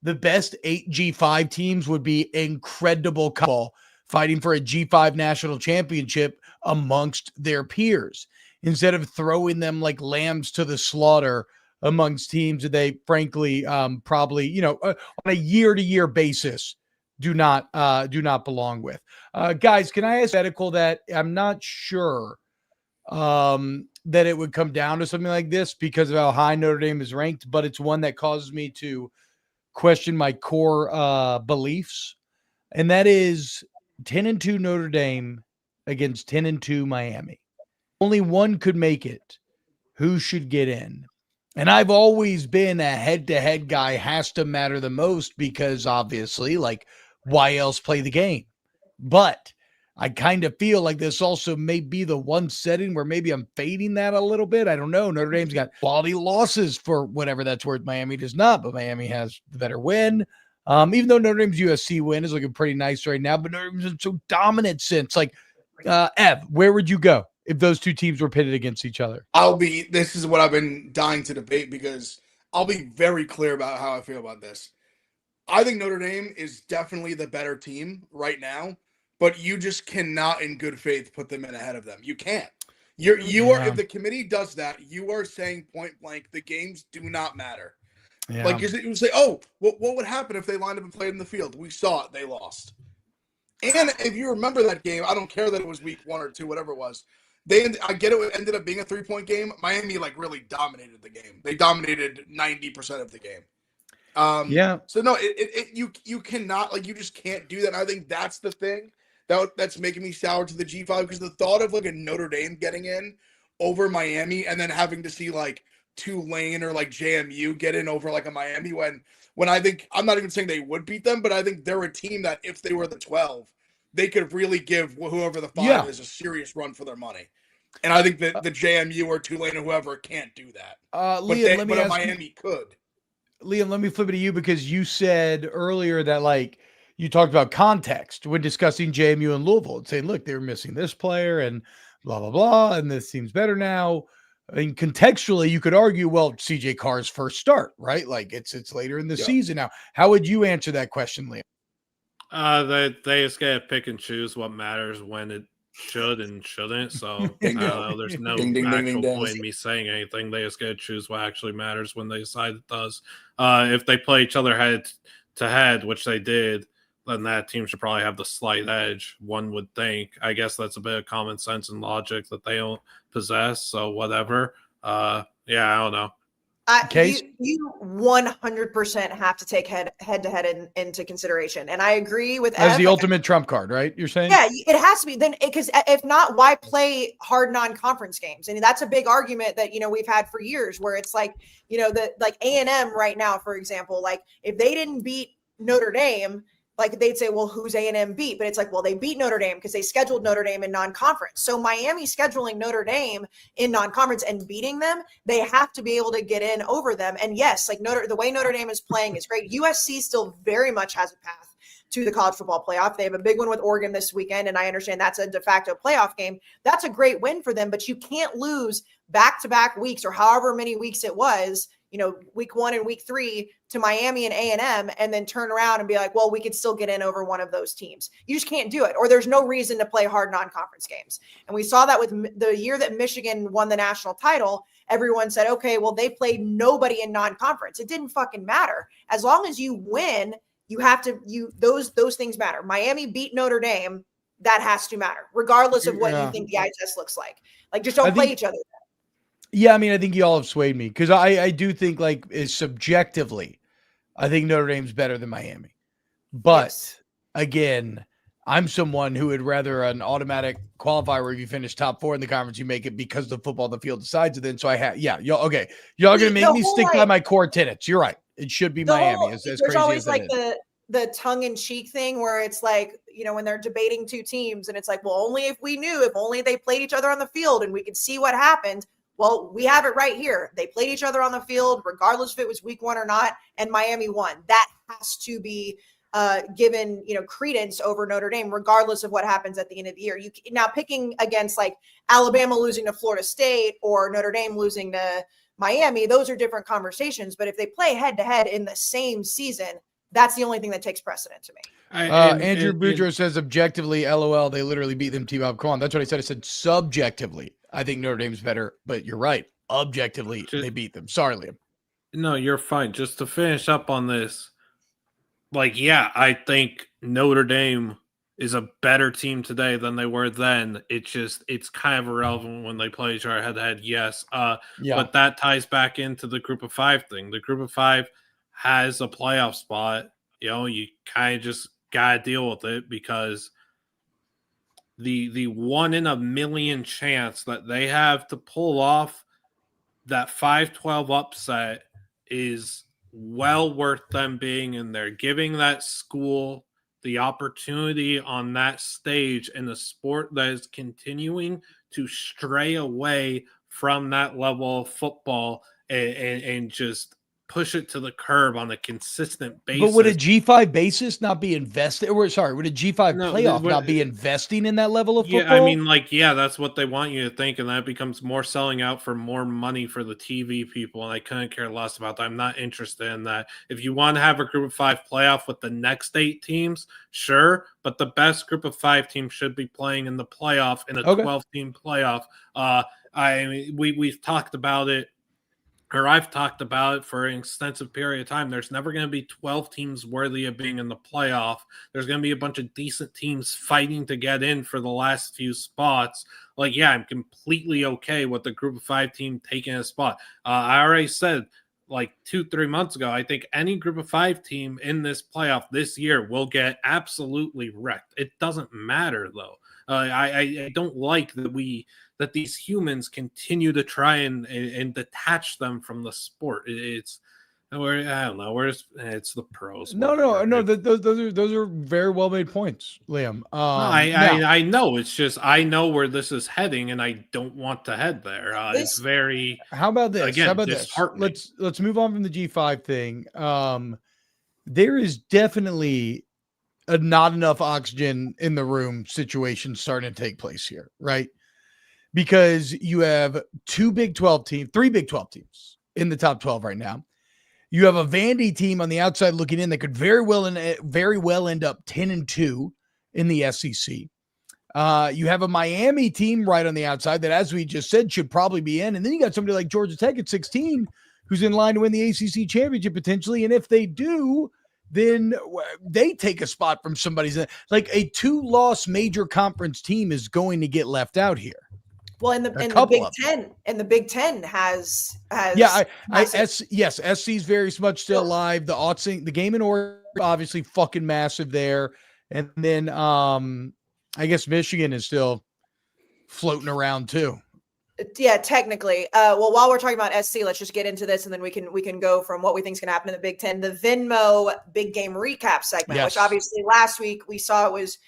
The best 8 G5 teams would be incredible couple fighting for a G5 national championship amongst their peers, instead of throwing them like lambs to the slaughter amongst teams that they frankly probably, on a year-to-year basis do not belong with. Guys, can I ask medical that I'm not sure that it would come down to something like this because of how high Notre Dame is ranked, but it's one that causes me to question my core beliefs, and that is 10-2 Notre Dame against 10-2 Miami. Only one could make it. Who should get in? And I've always been a head-to-head guy, has to matter the most because obviously, like, why else play the game? But I kind of feel like this also may be the one setting where maybe I'm fading that a little bit. I don't know. Notre Dame's got quality losses for whatever that's worth. Miami does not, but Miami has the better win. Even though Notre Dame's USC win is looking pretty nice right now, but Notre Dame's been so dominant since. Like, Ev, where would you go if those two teams were pitted against each other? This is what I've been dying to debate because I'll be very clear about how I feel about this. I think Notre Dame is definitely the better team right now, but you just cannot in good faith put them in ahead of them. You can't. You are, if the committee does that, you are saying point blank, the games do not matter. Yeah. Like you say, oh, what would happen if they lined up and played in the field? We saw it, they lost. And if you remember that game, I don't care that it was week 1 or 2, whatever it was. I get it ended up being a 3-point game. Miami like really dominated the game. They dominated 90% of the game. So no, you cannot, like, you just can't do that. And I think that's the thing that's making me sour to the G5, because the thought of like a Notre Dame getting in over Miami and then having to see like Tulane or like JMU get in over like a Miami when I think, I'm not even saying they would beat them, but I think they're a team that if they were the 12, they could really give whoever the 5 is a serious run for their money. And I think that the JMU or Tulane or whoever can't do that. Liam, but Miami could. Liam, let me flip it to you, because you said earlier that like you talked about context when discussing JMU and Louisville and saying, look, they were missing this player and blah, blah, blah, and this seems better now. I mean, contextually, you could argue, well, CJ Carr's first start, right? Like it's later in the season now. How would you answer that question, Liam? They just gotta pick and choose what matters when it should and shouldn't. So there's no actual point in me saying anything. They just gotta choose what actually matters when they decide it does. If they play each other head to head, which they did, then that team should probably have the slight edge, one would think. I guess that's a bit of common sense and logic that they don't possess. So whatever. I don't know. Kayce? You 100% have to take head to head into consideration, and I agree with as the ultimate trump card, right? You're saying, yeah, it has to be then, because if not, why play hard non-conference games? And that's a big argument that we've had for years, where it's like like A&M right now, for example, like if they didn't beat Notre Dame, like they'd say, well, who's A&M beat? But it's like, well, they beat Notre Dame because they scheduled Notre Dame in non-conference. So Miami scheduling Notre Dame in non-conference and beating them, they have to be able to get in over them. And yes, like the way Notre Dame is playing is great. USC still very much has a path to the college football playoff. They have a big one with Oregon this weekend, and I understand that's a de facto playoff game. That's a great win for them, but you can't lose back-to-back weeks or however many weeks it was, week 1 and week 3 to Miami and A&M, and then turn around and be like, well, we could still get in over one of those teams. You just can't do it, or there's no reason to play hard non-conference games. And we saw that with the year that Michigan won the national title. Everyone said, okay, well, they played nobody in non-conference. It didn't fucking matter. As long as you win, you have to, those things matter. Miami beat Notre Dame. That has to matter, regardless of what you think the eye test looks like. Like, just don't play each other. Yeah, I mean, I think you all have swayed me, because I do think, like, subjectively, I think Notre Dame's better than Miami. But again, I'm someone who would rather an automatic qualifier where if you finish top 4 in the conference, you make it because the football, the field decides it. Then so y'all going to make me stick by my core tenets. You're right. It should be Miami. As there's crazy always as like the tongue-in-cheek thing where it's like, when they're debating two teams and it's like, well, only if only they played each other on the field and we could see what happened. Well, we have it right here. They played each other on the field, regardless if it was week 1 or not, and Miami won. That has to be given, credence over Notre Dame, regardless of what happens at the end of the year. Now picking against like Alabama losing to Florida State or Notre Dame losing to Miami, those are different conversations. But if they play head to head in the same season, that's the only thing that takes precedent to me. Andrew Boudreaux says objectively, LOL, they literally beat them. T-Bob, come on. That's what I said. I said subjectively, I think Notre Dame's better, but you're right. Objectively, they beat them. Sorry, Liam. No, you're fine. Just to finish up on this, I think Notre Dame is a better team today than they were then. It's kind of irrelevant when they play each other head to head. Yes. But that ties back into the group of 5 thing. The group of 5 has a playoff spot. You kind of just got to deal with it, because the 1 in a million chance that they have to pull off that 5-12 upset is well worth them being in there, giving that school the opportunity on that stage in a sport that is continuing to stray away from that level of football and just push it to the curb on a consistent basis. But would a G5 basis not be invested? Or sorry, would a G5 playoff not be investing in that level of football? I mean, that's what they want you to think, and that becomes more selling out for more money for the TV people, and I couldn't care less about that. I'm not interested in that. If you want to have a group of 5 playoff with the next 8 teams, sure, but the best group of 5 teams should be playing in the playoff in a 12-team playoff. We've talked about it. Or I've talked about it for an extensive period of time. There's never going to be 12 teams worthy of being in the playoff. There's going to be a bunch of decent teams fighting to get in for the last few spots. I'm completely okay with the group of 5 team taking a spot. I already said 2-3 months ago, I think any group of 5 team in this playoff this year will get absolutely wrecked. It doesn't matter, though. I don't like that these humans continue to try and detach them from the sport. I don't know. It's the pros. No. Those are very well made points, Liam. I know. It's just I know where this is heading, and I don't want to head there. It's very. How about this? Again, how about this? Let's move on from the G5 thing. There is definitely a not enough oxygen in the room situation starting to take place here, right? Because you have 3 Big 12 teams in the top 12 right now. You have a Vandy team on the outside looking in that could very well end up 10-2 in the SEC. You have a Miami team right on the outside that, as we just said, should probably be in. And then you got somebody like Georgia Tech at 16 who's in line to win the ACC championship potentially. And if they do, then they take a spot from somebody's. Like a 2-loss major conference team is going to get left out here. Well, and the Big Ten has SC's very much still alive. The game in Oregon obviously fucking massive there, and then I guess Michigan is still floating around too. Yeah, technically. Well, while we're talking about SC, let's just get into this, and then we can go from what we think is going to happen in the Big Ten. The Venmo big game recap segment, which obviously last week we saw it was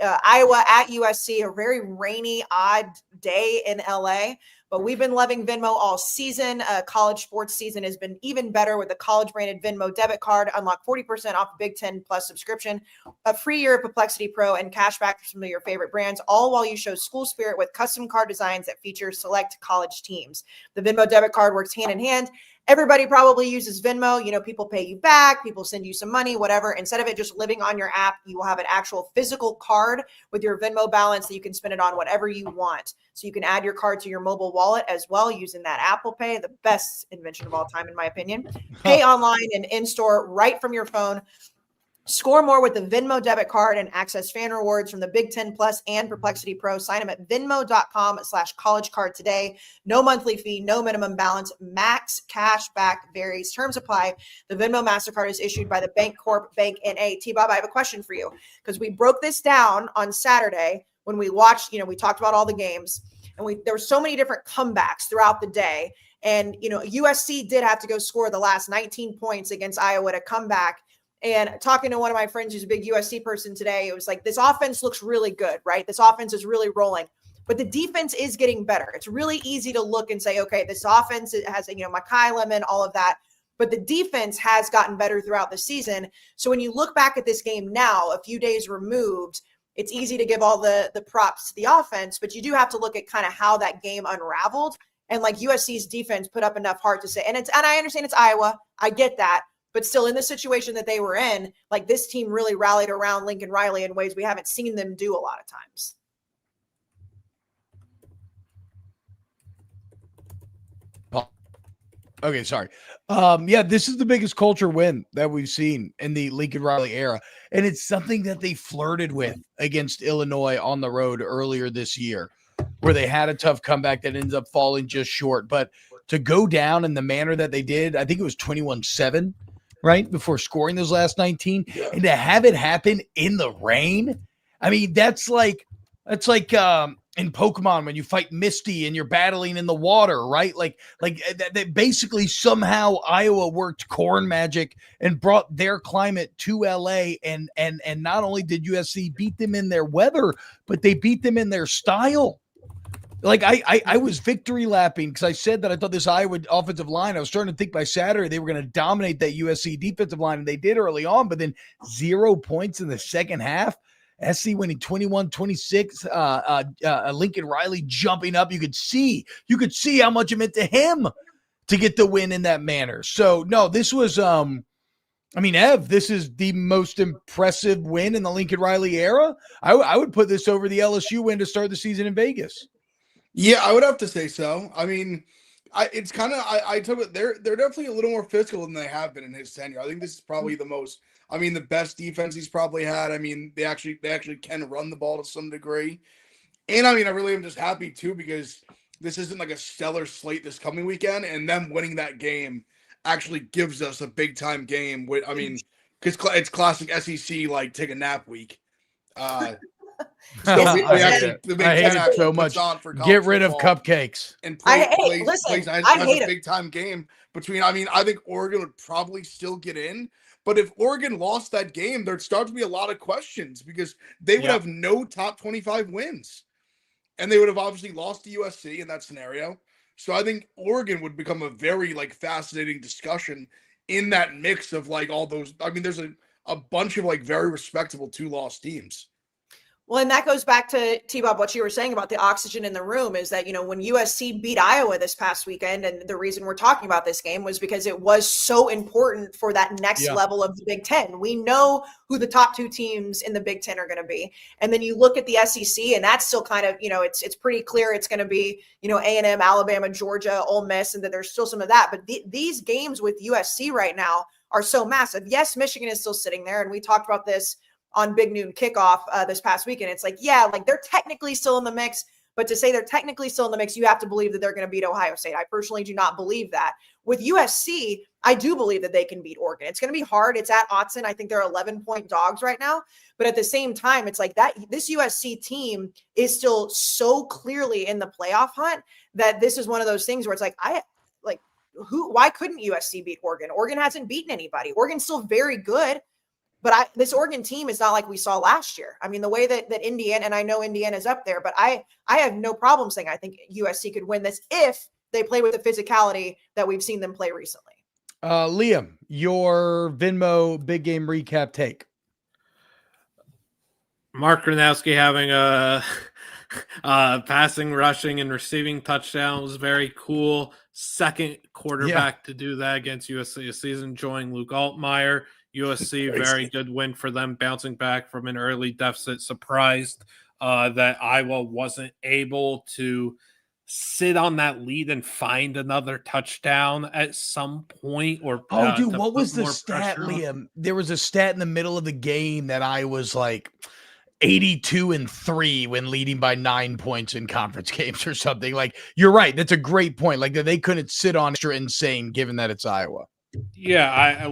Iowa at USC, a very rainy, odd day in LA. But we've been loving Venmo all season. College sports season has been even better with the college-branded Venmo debit card. Unlock 40% off Big Ten Plus subscription, a free year of Perplexity Pro, and cash back from some of your favorite brands, all while you show school spirit with custom card designs that feature select college teams. The Venmo debit card works hand in hand. Everybody probably uses Venmo. People pay you back, people send you some money, whatever. Instead of it just living on your app, you will have an actual physical card with your Venmo balance that you can spend it on whatever you want. So you can add your card to your mobile wallet as well using that Apple Pay, the best invention of all time, in my opinion. Pay online and in-store right from your phone. Score more with the Venmo debit card and access fan rewards from the Big Ten Plus and Perplexity Pro. Sign them at venmo.com/college card today. No monthly fee, no minimum balance, max cash back varies. Terms apply. The Venmo MasterCard is issued by the Bancorp Bank N.A. T-Bob, I have a question for you because we broke this down on Saturday when we watched, we talked about all the games and there were so many different comebacks throughout the day. And, USC did have to go score the last 19 points against Iowa to come back. And talking to one of my friends who's a big USC person today, it was like, this offense looks really good, right? This offense is really rolling, but the defense is getting better. It's really easy to look and say, okay, this offense has, Mekhi Lemon, all of that, but the defense has gotten better throughout the season. So when you look back at this game now, a few days removed, it's easy to give all the props to the offense, but you do have to look at kind of how that game unraveled. And like USC's defense put up enough heart to say, and I understand it's Iowa. I get that. But still, in the situation that they were in, like this team really rallied around Lincoln Riley in ways we haven't seen them do a lot of times. Okay, sorry. This is the biggest culture win that we've seen in the Lincoln Riley era. And it's something that they flirted with against Illinois on the road earlier this year, where they had a tough comeback that ends up falling just short. But to go down in the manner that they did, I think it was 21-7. Right before scoring those last 19, and to have it happen in the rain. I mean, that's like in Pokemon when you fight Misty and you're battling in the water, right? Like that basically somehow Iowa worked corn magic and brought their climate to LA. And not only did USC beat them in their weather, but they beat them in their style. Like I was victory lapping because I said that I thought this Iowa offensive line, I was starting to think by Saturday they were going to dominate that USC defensive line, and they did early on, but then 0 points in the second half. SC winning 21-26. Lincoln Riley jumping up. You could see how much it meant to him to get the win in that manner. So no, this was Ev, this is the most impressive win in the Lincoln Riley era. I would put this over the LSU win to start the season in Vegas. Yeah, I would have to say so. I mean, it's kind of I took it. They're definitely a little more physical than they have been in his tenure. I think this is probably the most. I mean, the best defense he's probably had. I mean, they actually can run the ball to some degree, and I mean, I really am just happy too because this isn't like a stellar slate this coming weekend, and them winning that game actually gives us a big time game. With I mean, because it's classic SEC like take a nap week. So the Big Ten actually so puts much. On for Get rid of cupcakes and plays has a big time game between. I mean, I think Oregon would probably still get in, but if Oregon lost that game, there'd start to be a lot of questions because they would have no top 25 wins, and they would have obviously lost to USC in that scenario. So I think Oregon would become a very like fascinating discussion in that mix of like all those. I mean, there's a bunch of like very respectable 2-loss teams. Well, and that goes back to T-Bob, what you were saying about the oxygen in the room is that, when USC beat Iowa this past weekend, and the reason we're talking about this game was because it was so important for that next level of the Big Ten. We know who the top 2 teams in the Big Ten are going to be. And then you look at the SEC, and that's still kind of, it's pretty clear it's going to be, A&M, Alabama, Georgia, Ole Miss, and that there's still some of that. But these games with USC right now are so massive. Yes, Michigan is still sitting there, and we talked about this on Big Noon Kickoff this past weekend. It's like, they're technically still in the mix, but to say they're technically still in the mix, you have to believe that they're going to beat Ohio State. I personally do not believe that. With USC, I do believe that they can beat Oregon. It's going to be hard. It's at Autzen. I think they're 11-point dogs right now. But at the same time, it's like that this USC team is still so clearly in the playoff hunt that this is one of those things where it's like, why couldn't USC beat Oregon? Oregon hasn't beaten anybody. Oregon's still very good. But this Oregon team is not like we saw last year. I mean, the way that Indiana, and I know Indiana's up there, but I have no problem saying I think USC could win this if they play with the physicality that we've seen them play recently. Liam, your Venmo big game recap take. Mark Gronowski having a passing, rushing, and receiving touchdown was very cool. Second quarterback to do that against USC this season, joining Luke Altmaier. USC, very good win for them, bouncing back from an early deficit. Surprised that Iowa wasn't able to sit on that lead and find another touchdown at some point. Or dude, what was the stat, Liam? There was a stat in the middle of the game that I was like 82-3 when leading by 9 points in conference games or something. Like, you're right. That's a great point. Like, that they couldn't sit on extra insane given that it's Iowa. Yeah,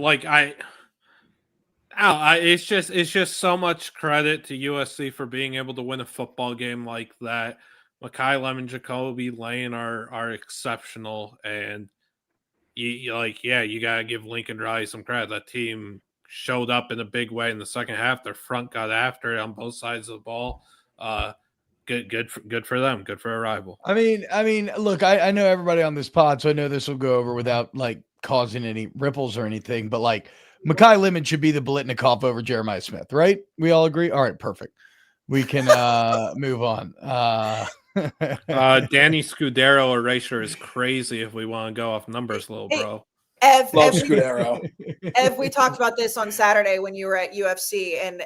it's just so much credit to USC for being able to win a football game like that. Mekhi Lemon, Jacoby Lane are exceptional, and you gotta give Lincoln Riley some credit. That team showed up in a big way in the second half. Their front got after it on both sides of the ball. Good for them. Good for a rival. I mean, look, I know everybody on this pod, so I know this will go over without like causing any ripples or anything, but like Mekhi Lemon should be the Blitnikoff over Jeremiah Smith, right? We all agree? All right, perfect. We can move on. Danny Scudero erasure is crazy if we want to go off numbers, little bro. Love Scudero. We talked about this on Saturday when you were at UFC, and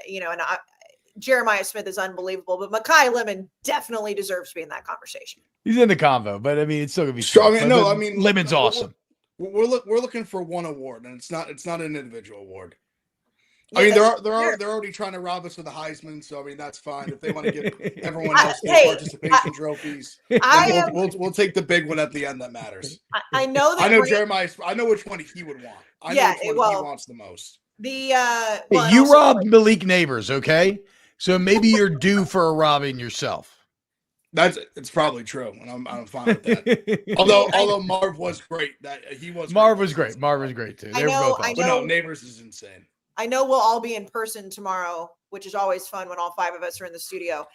Jeremiah Smith is unbelievable, but Mekhi Lemon definitely deserves to be in that conversation. He's in the convo, but I mean, it's still gonna be strong. Lemon's awesome. We're looking for one award, and it's not an individual award. I mean, they're already trying to rob us of the Heisman, so I mean that's fine. If they want to give everyone else their participation trophies, we'll take the big one at the end that matters. I know that. I know Jeremiah. I know which one he would want. I know which one he wants the most. You robbed Malik Neighbors, okay? So maybe you're due for a robbing yourself. It's probably true, and I'm fine with that. although Marv was great. Marv was great too. I know. No, Neighbors is insane. I know we'll all be in person tomorrow, which is always fun when all 5 of us are in the studio.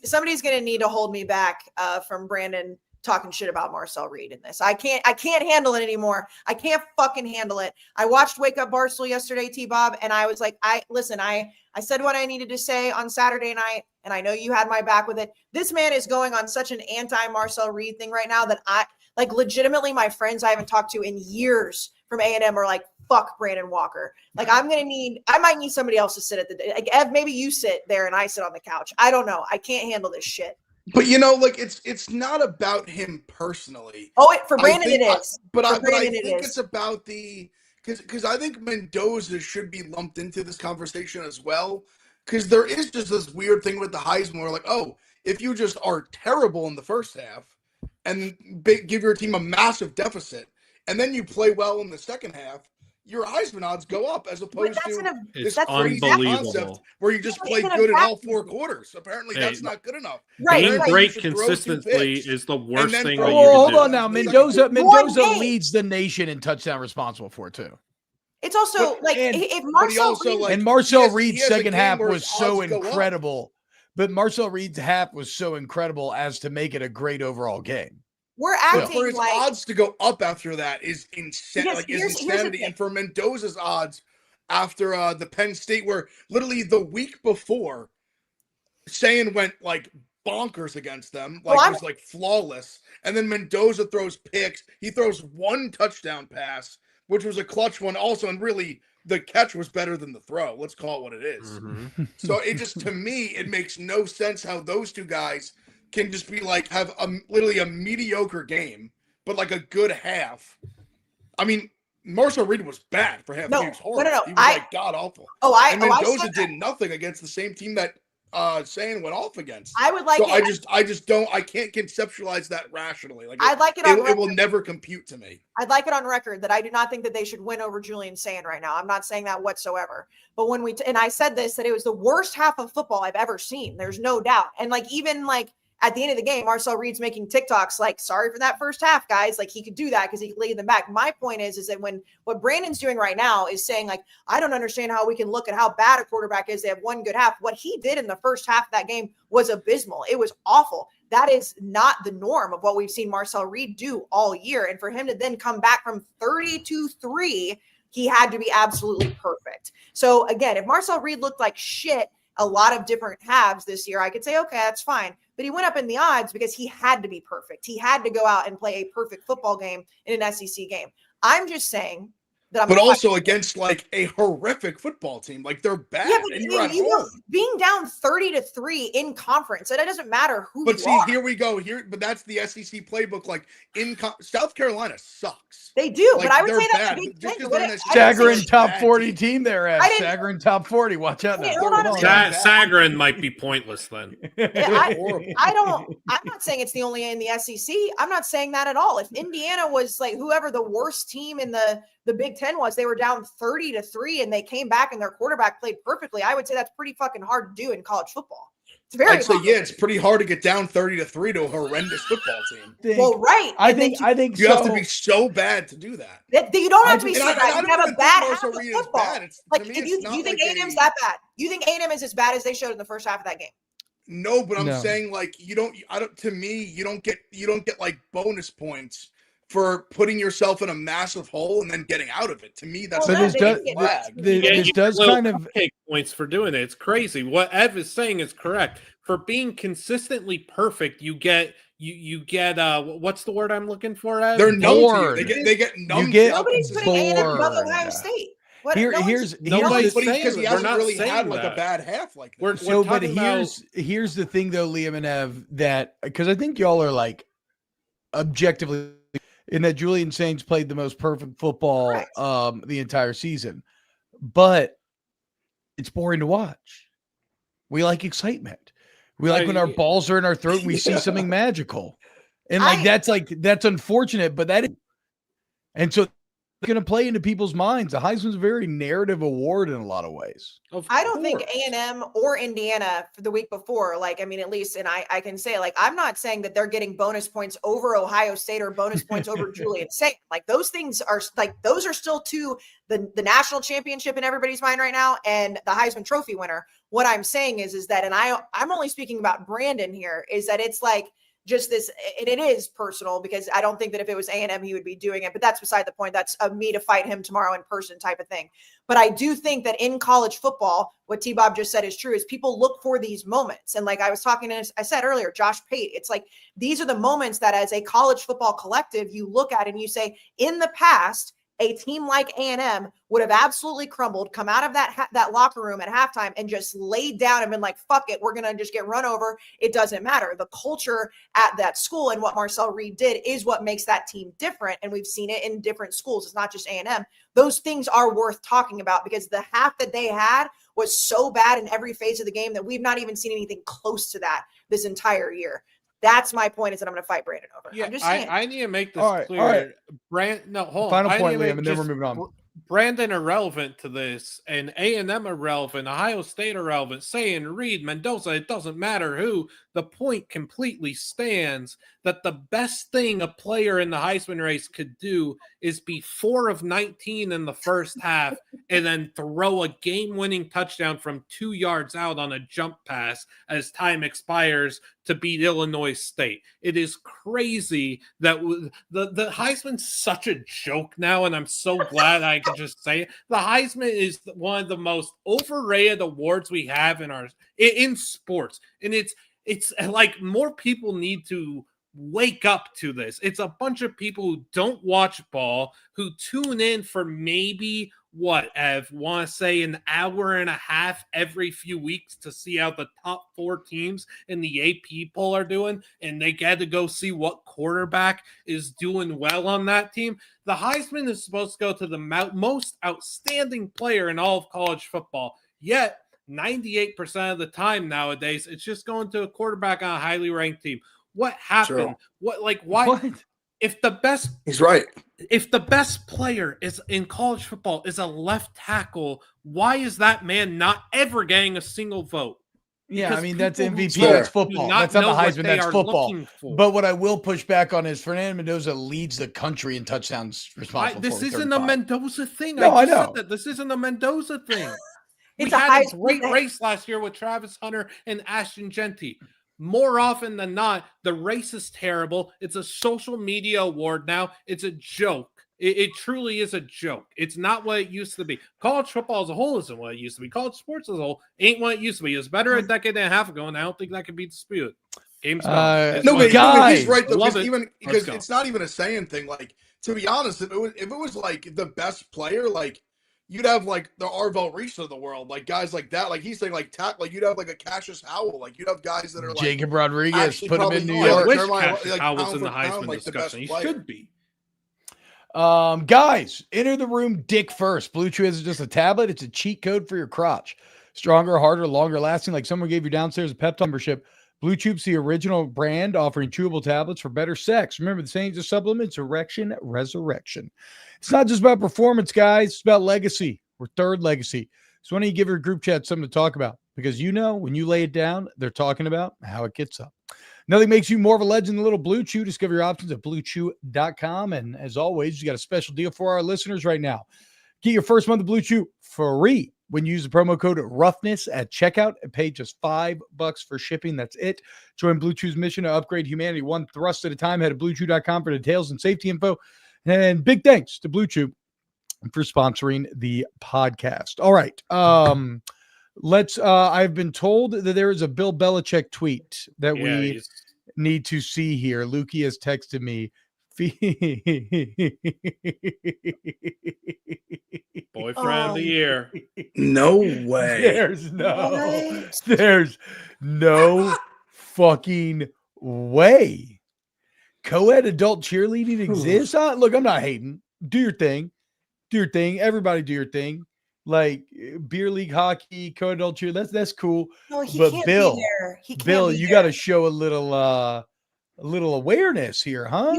Somebody's going to need to hold me back from Brandon talking shit about Marcel Reed in this. I can't handle it anymore. I can't fucking handle it. I watched Wake Up Barstool yesterday, T-Bob, and I was like, I said what I needed to say on Saturday night, and I know you had my back with it. This man is going on such an anti-Marcel Reed thing right now that legitimately my friends I haven't talked to in years from A&M are like, fuck Brandon Walker. Like, I might need somebody else to sit at like, Ev, maybe you sit there and I sit on the couch. I don't know. I can't handle this shit. But it's not about him personally. Oh, for Brandon it is. I think it's about because I think Mendoza should be lumped into this conversation as well. Because there is just this weird thing with the Heisman where, like, oh, if you just are terrible in the first half and give your team a massive deficit, and then you play well in the second half, your Heisman odds go up, as opposed to this crazy concept where you just play good in all 4 quarters. Apparently, that's not good enough. Being great consistently is the worst thing that you can do. Hold on now. Mendoza leads the nation in touchdown responsible for, too. It's also if Marcel Reed's second half was so incredible. But Marcel Reed's half was so incredible as to make it a great overall game. We're acting for his like odds to go up after that is insane. Yes, Insanity. And for Mendoza's odds after the Penn State, where literally the week before, Sayin went like bonkers against them, was like flawless, and then Mendoza throws picks. He throws 1 touchdown pass, which was a clutch one also, and really the catch was better than the throw. Let's call it what it is. Mm-hmm. So it just, to me, it makes no sense how those 2 guys can just be like, have literally a mediocre game, but like a good half. I mean, Marcel Reed was bad for half. No, he was horrible. No. He was god awful. And Mendoza did nothing against the same team that Sayin went off against. I would like. So I can't conceptualize that rationally. Like, I'd like it. It will never compute to me. I'd like it on record that I do not think that they should win over Julian Sayin right now. I'm not saying that whatsoever. But when and I said this, that it was the worst half of football I've ever seen. There's no doubt. And even at the end of the game, Marcel Reed's making TikToks like, sorry for that first half, guys. Like, he could do that because he could lead them back. My point is that what Brandon's doing right now is saying, like, I don't understand how we can look at how bad a quarterback is. They have 1 good half. What he did in the first half of that game was abysmal. It was awful. That is not the norm of what we've seen Marcel Reed do all year. And for him to then come back from 30-3, he had to be absolutely perfect. So again, if Marcel Reed looked like shit a lot of different halves this year, I could say, okay, that's fine. But he went up in the odds because he had to be perfect. He had to go out and play a perfect football game in an SEC game. I'm just saying that but also against like a horrific football team. Like, they're bad. Yeah, and you're at home. Being down 30-3 in conference, and it doesn't matter who but you are. Here we go. But that's the SEC playbook. Like, South Carolina sucks. They do, like, but I would say that's bad. a big thing. Staggering top 40 team there, Ed. Staggering top 40. Watch out now. Sagarin might be pointless then. I'm not saying it's the only in the SEC. I'm not saying that at all. If Indiana was like whoever the worst team in the Big Ten was, they were down 30-3 and they came back and their quarterback played perfectly. I would say that's pretty fucking hard to do in college football. It's very. I'd say it's pretty hard to get down 30-3 to a horrendous football team. Well, right. I think you have to be so bad to do that. You don't have to be so bad. You have a bad half of Reed football. Like, do you think A&M's that bad? You think A&M is as bad as they showed in the first half of that game? No, but I'm saying, like, you don't get like bonus points for putting yourself in a massive hole and then getting out of it. To me, that's this does kind of take points for doing it. It's crazy. What Ev is saying is correct. For being consistently perfect, you get what's the word I'm looking for, Ev? They're numb. They get numb. Nobody's putting A&M above Ohio State. Here's because he hasn't really had like a bad half like that. Here's the thing though, Liam and Ev, that because I think y'all are like objectively in that Julian Saints played the most perfect football the entire season, but it's boring to watch. We like excitement. We like when our balls are in our throat and we see something magical. And that's unfortunate, but and so going to play into people's minds. The Heisman's a very narrative award in a lot of ways. I don't think A&M or Indiana for the week before, like, I mean, at least, and I can say, like, I'm not saying that they're getting bonus points over Ohio State or bonus points over Julian Saint. Like, those things are, like, those are still to the national championship in everybody's mind right now and the Heisman Trophy winner. What I'm saying is that, and I'm only speaking about Brandon here, is that it's like, just this, and it is personal because I don't think that if it was A&M, he would be doing it, but that's beside the point. That's me to fight him tomorrow in person type of thing. But I do think that in college football, what T-Bob just said is true, is people look for these moments. And like I was talking to, I said earlier, Josh Pate, it's like, these are the moments that as a college football collective, you look at and you say, in the past, a team like A&M would have absolutely crumbled, come out of that locker room at halftime and just laid down and been like, fuck it, we're going to just get run over. It doesn't matter. The culture at that school and what Marcel Reed did is what makes that team different. And we've seen it in different schools. It's not just A&M. Those things are worth talking about because the half that they had was so bad in every phase of the game that we've not even seen anything close to that this entire year. That's my point, is that I'm going to fight Brandon over. Yeah, I'm just saying. I need to make this clear. All right. Hold Final on. point, Liam, and then we're moving on. Brandon irrelevant to this, and A&M irrelevant, Ohio State irrelevant, saying Reed, Mendoza, it doesn't matter who. The point completely stands that the best thing a player in the Heisman race could do is be 4 of 19 in the first half and then throw a game-winning touchdown from 2 yards out on a jump pass as time expires to beat Illinois State. It is crazy that the Heisman's such a joke now, and I'm so glad I can just say it. The Heisman is one of the most overrated awards we have in sports, and it's like more people need to wake up to this. It's a bunch of people who don't watch ball, who tune in for maybe want to say an hour and a half every few weeks to see how the top 4 teams in the AP poll are doing, and they get to go see what quarterback is doing well on that team. The Heisman is supposed to go to the most outstanding player in all of college football, yet 98% of the time nowadays, it's just going to a quarterback on a highly ranked team. What happened? Sure. Why? What? If the best, he's right. If the best player is in college football is a left tackle, why is that man not ever getting a single vote? Yeah, Because I mean, that's people who MVP. Sure. That's football. That's not the Heisman. That's football. But what I will push back on is Fernando Mendoza leads the country in touchdowns responsible This for isn't a Mendoza thing. No, I just know. said that. This isn't a Mendoza thing. We It's a had a Heisman great thing. race last year with Travis Hunter and Ashton Genty. More often than not, the race is terrible. It's a social media award now. It's a joke. It truly is a joke. It's not what it used to be. College football as a whole isn't what it used to be. College sports as a whole ain't what it used to be. It was better a decade and a half ago, and I don't think that can be disputed. Game's gone. No, but guys, he's right though. love Because it's not even a saying thing. Like, to be honest, if it was like the best player, like you'd have like the Arvell Reese of the world, like guys like that. Like he's saying, like you'd have like a Cassius Howell. Like you'd have guys that are like Jacob Rodriguez. actually Put him probably in New not. York. I wish Jeremiah, Cassius like, Howell was pound in the for pound, Heisman like, the best discussion. He player. should be. Guys, enter the room dick first. BlueChew isn't just a tablet, it's a cheat code for your crotch. Stronger, harder, longer lasting, like someone gave you downstairs a pep membership. BlueChew's the original brand offering chewable tablets for better sex. Remember, this ain't just supplements, erection, resurrection. It's not just about performance, guys. It's about legacy. We're third legacy. So why don't you give your group chat something to talk about? Because when you lay it down, they're talking about how it gets up. Nothing makes you more of a legend than a little BlueChew. Discover your options at BlueChew.com. And as always, you got a special deal for our listeners right now. Get your first month of BlueChew free when you use the promo code Roughness at checkout and pay just $5 for shipping. That's it. Join BlueChew's mission to upgrade humanity one thrust at a time. Head to BlueChew.com for details and safety info. And big thanks to BlueChew for sponsoring the podcast. All right. I've been told that there is a Bill Belichick tweet that we need to see here. Lukey has texted me. Boyfriend of the year. No way. There's no fucking way. Co-ed adult cheerleading exists. Look, I'm not hating. Do your thing. Everybody do your thing. Like beer league hockey, co-adult cheer. That's cool. No, he but can't Bill, be there. Bill, you got to show a little awareness here, huh?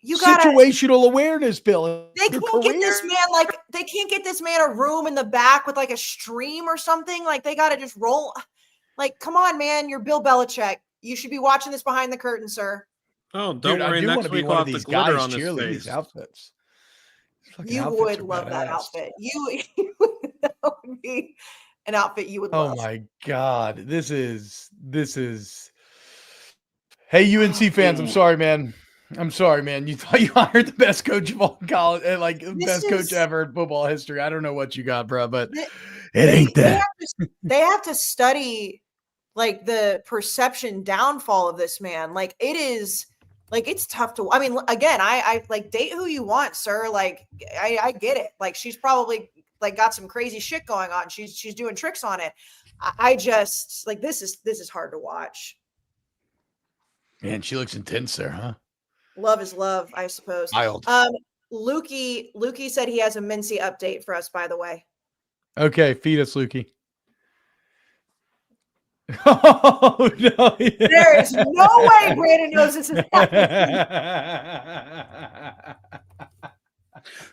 situational awareness, Bill. They can't get this man they can't get this man a room in the back with like a stream or something. Like they got to just roll. Like, come on, man, you're Bill Belichick. You should be watching this behind the curtain, sir. Oh, don't worry. Next week we'll have the glitter on his face. These outfits. You would love that outfit. That would be an outfit you would love. Oh my God. This is Hey, UNC fans, I'm sorry, man. You thought you hired the best coach of all college, like best coach ever in football history. I don't know what you got, bro, but it ain't that. They have to study like the perception downfall of this man. Like it is like it's tough to. I mean, again, I like date who you want, sir. Like I get it. Like she's probably like got some crazy shit going on. She's doing tricks on it. I just like this is hard to watch. Man, she looks intense there, huh? Love is love, I suppose. Wild. Lukey said he has a Mincy update for us, by the way. Okay, feed us, Lukey. Oh no! There is no way Brandon knows this is happening.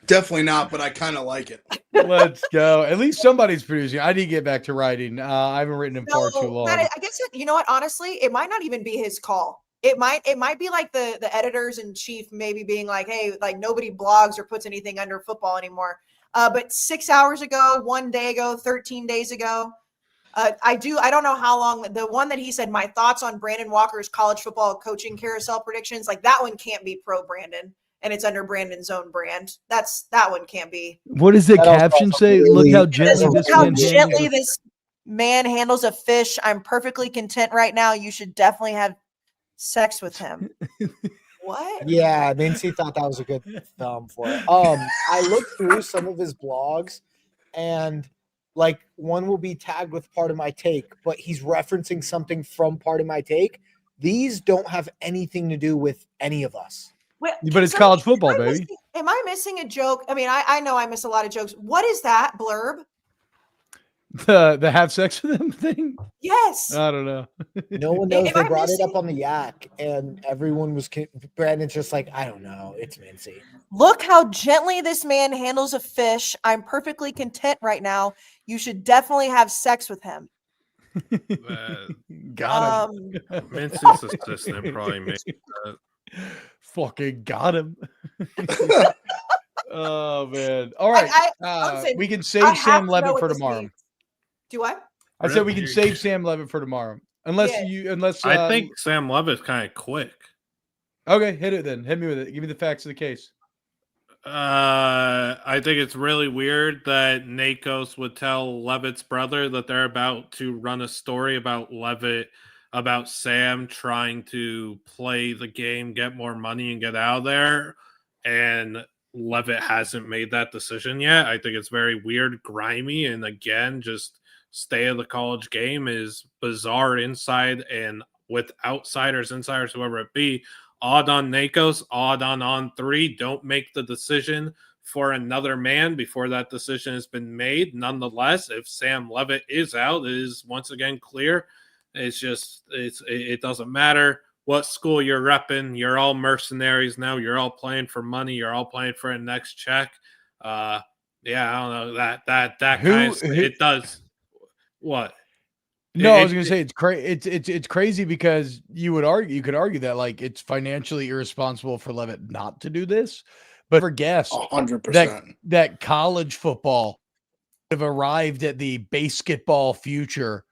Definitely not, but I kind of like it. Let's go. At least somebody's producing. I need to get back to writing. I haven't written in far too long. I guess you know what? Honestly, it might not even be his call. It might be like the editors in chief maybe being like, hey, like nobody blogs or puts anything under football anymore. But 6 hours ago, 1 day ago, 13 days ago, I don't know how long. The one that he said, my thoughts on Brandon Walker's college football coaching carousel predictions, like that one can't be pro Brandon. And it's under Brandon's own brand. That one can't be. What does the caption say? Look how gently this man handles a fish. I'm perfectly content right now. You should definitely have sex with him. What? Yeah, Nancy thought that was a good film for it. I looked through some of his blogs, and like one will be tagged with part of my take, but he's referencing something from part of my take. These don't have anything to do with any of us. Wait, but it's college football, baby. Am I missing a joke? I mean, I know I miss a lot of jokes. What is that blurb? The have sex with him thing? Yes. I don't know. No one knows. They brought it up on the Yak, and everyone was. Brandon's just like, I don't know. It's Mincy. Look how gently this man handles a fish. I'm perfectly content right now. You should definitely have sex with him. Got him. Mincy's assistant probably made that. Fucking got him. Oh man! All right, we can save Sam Leavitt for tomorrow. Do what? I said we can save Sam Leavitt for tomorrow, unless I think Sam Leavitt's kind of quick. Okay, hit it then. Hit me with it. Give me the facts of the case. I think it's really weird that Nakos would tell Leavitt's brother that they're about to run a story about Leavitt. About Sam trying to play the game, get more money, and get out of there. And Leavitt hasn't made that decision yet. I think it's very weird, grimy, and again, just stay of the college game is bizarre inside and with outsiders, insiders, whoever it be. Odd on Nakos, odd on 3. Don't make the decision for another man before that decision has been made. Nonetheless, if Sam Leavitt is out, it is once again clear. It's just it doesn't matter what school you're repping. You're all mercenaries now. You're all playing for money. You're all playing for a next check. Yeah, I don't know that kind of it does what. No, I was gonna say it's crazy because you could argue that like it's financially irresponsible for Leavitt not to do this, but for guess 100% that college football have arrived at the basketball future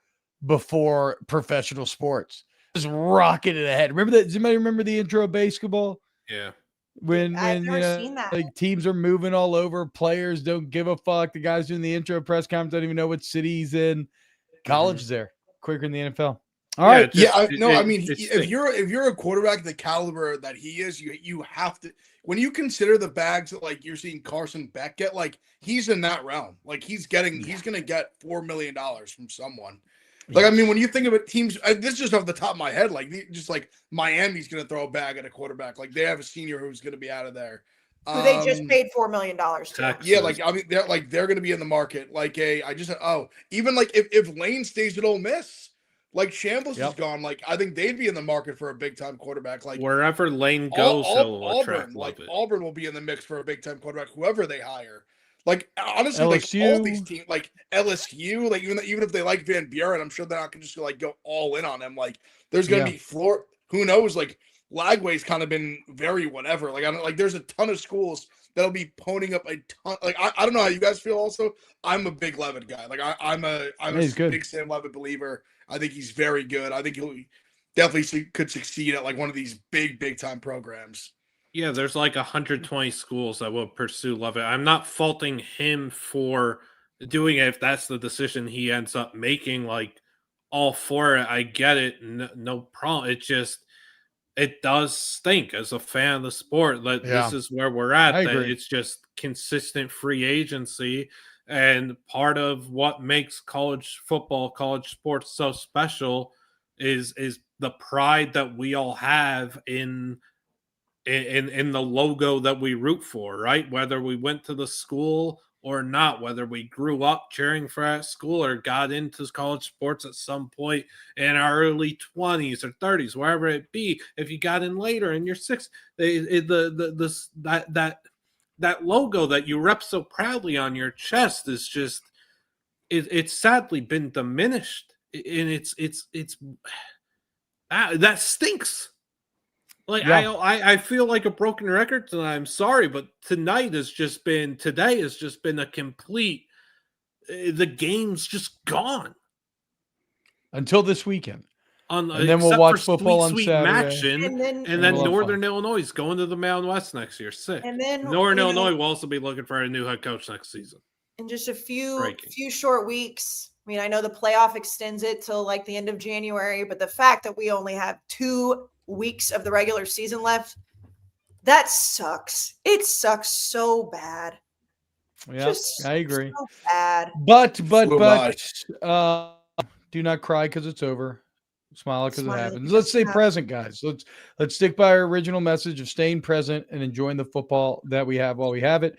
before professional sports. Just rocketed ahead. Remember that? Does anybody remember the intro of basketball? Yeah. When I've never seen that. Like teams are moving all over, players don't give a fuck. The guys doing the intro press conference don't even know what city he's in. College is there quicker than the NFL. All right. If you're a quarterback the caliber that he is, you have to. When you consider the bags that like you're seeing Carson Beck get, like he's in that realm. Like he's going to get $4 million from someone. Like, I mean, when you think about teams, this is just off the top of my head, like just like Miami's going to throw a bag at a quarterback. Like they have a senior who's going to be out of there. Who they just paid $4 million to. Yeah, like I mean, they're going to be in the market. Like even like if Lane stays at Ole Miss, Like Shambles is gone. Like I think they'd be in the market for a big time quarterback. Like wherever Lane goes, he'll attract Auburn, like Leavitt. Auburn will be in the mix for a big time quarterback, whoever they hire. Like honestly, like LSU. all these teams, like LSU, like even if they like Van Buren, I'm sure they're not gonna just like go all in on him. Like there's gonna be floor. Who knows? Like Lagway's kind of been very whatever. Like I don't like. There's a ton of schools that'll be ponying up a ton. Like I don't know how you guys feel. Also, I'm a big Leavitt guy. Like I'm a big Sam Leavitt believer. I think he's very good. I think he'll definitely could succeed at like one of these big time programs. Yeah, there's like 120 schools that will pursue Leavitt. I'm not faulting him for doing it if that's the decision he ends up making. Like all for it, I get it, no problem. It does stink as a fan of the sport that this is where we're at. I that agree. It's just consistent free agency. And part of what makes college football, college sports so special is the pride that we all have in the logo that we root for, right? Whether we went to the school or not, whether we grew up cheering for that school or got into college sports at some point in our early 20s or 30s, wherever it be. If you got in later in your 60s, that logo that you rep so proudly on your chest is just it's sadly been diminished, and it's that stinks. Like I feel like a broken record tonight. I'm sorry, but today has just been a complete. The game's just gone until this weekend. And then we'll watch football on Saturday. And then Northern Illinois is going to the Mountain West next year. Sick. And then Northern Illinois will also be looking for a new head coach next season. In just a few short weeks. I mean, I know the playoff extends it till like the end of January, but the fact that we only have 2 weeks of the regular season left, that sucks. It sucks so bad. Yeah, I agree. So bad. But do not cry because it's over. Smile because it happens. Let's stay present, guys. Let's stick by our original message of staying present and enjoying the football that we have while we have it.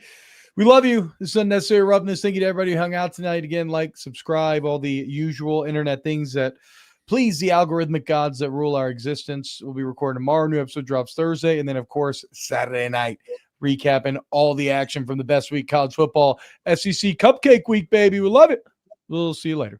We love you. This is Unnecessary Roughness. Thank you to everybody who hung out tonight. Again, like, subscribe, all the usual internet things that please the algorithmic gods that rule our existence. We'll be recording tomorrow. New episode drops Thursday. And then, of course, Saturday night, recapping all the action from the best week college football. SEC Cupcake Week, baby. We love it. We'll see you later.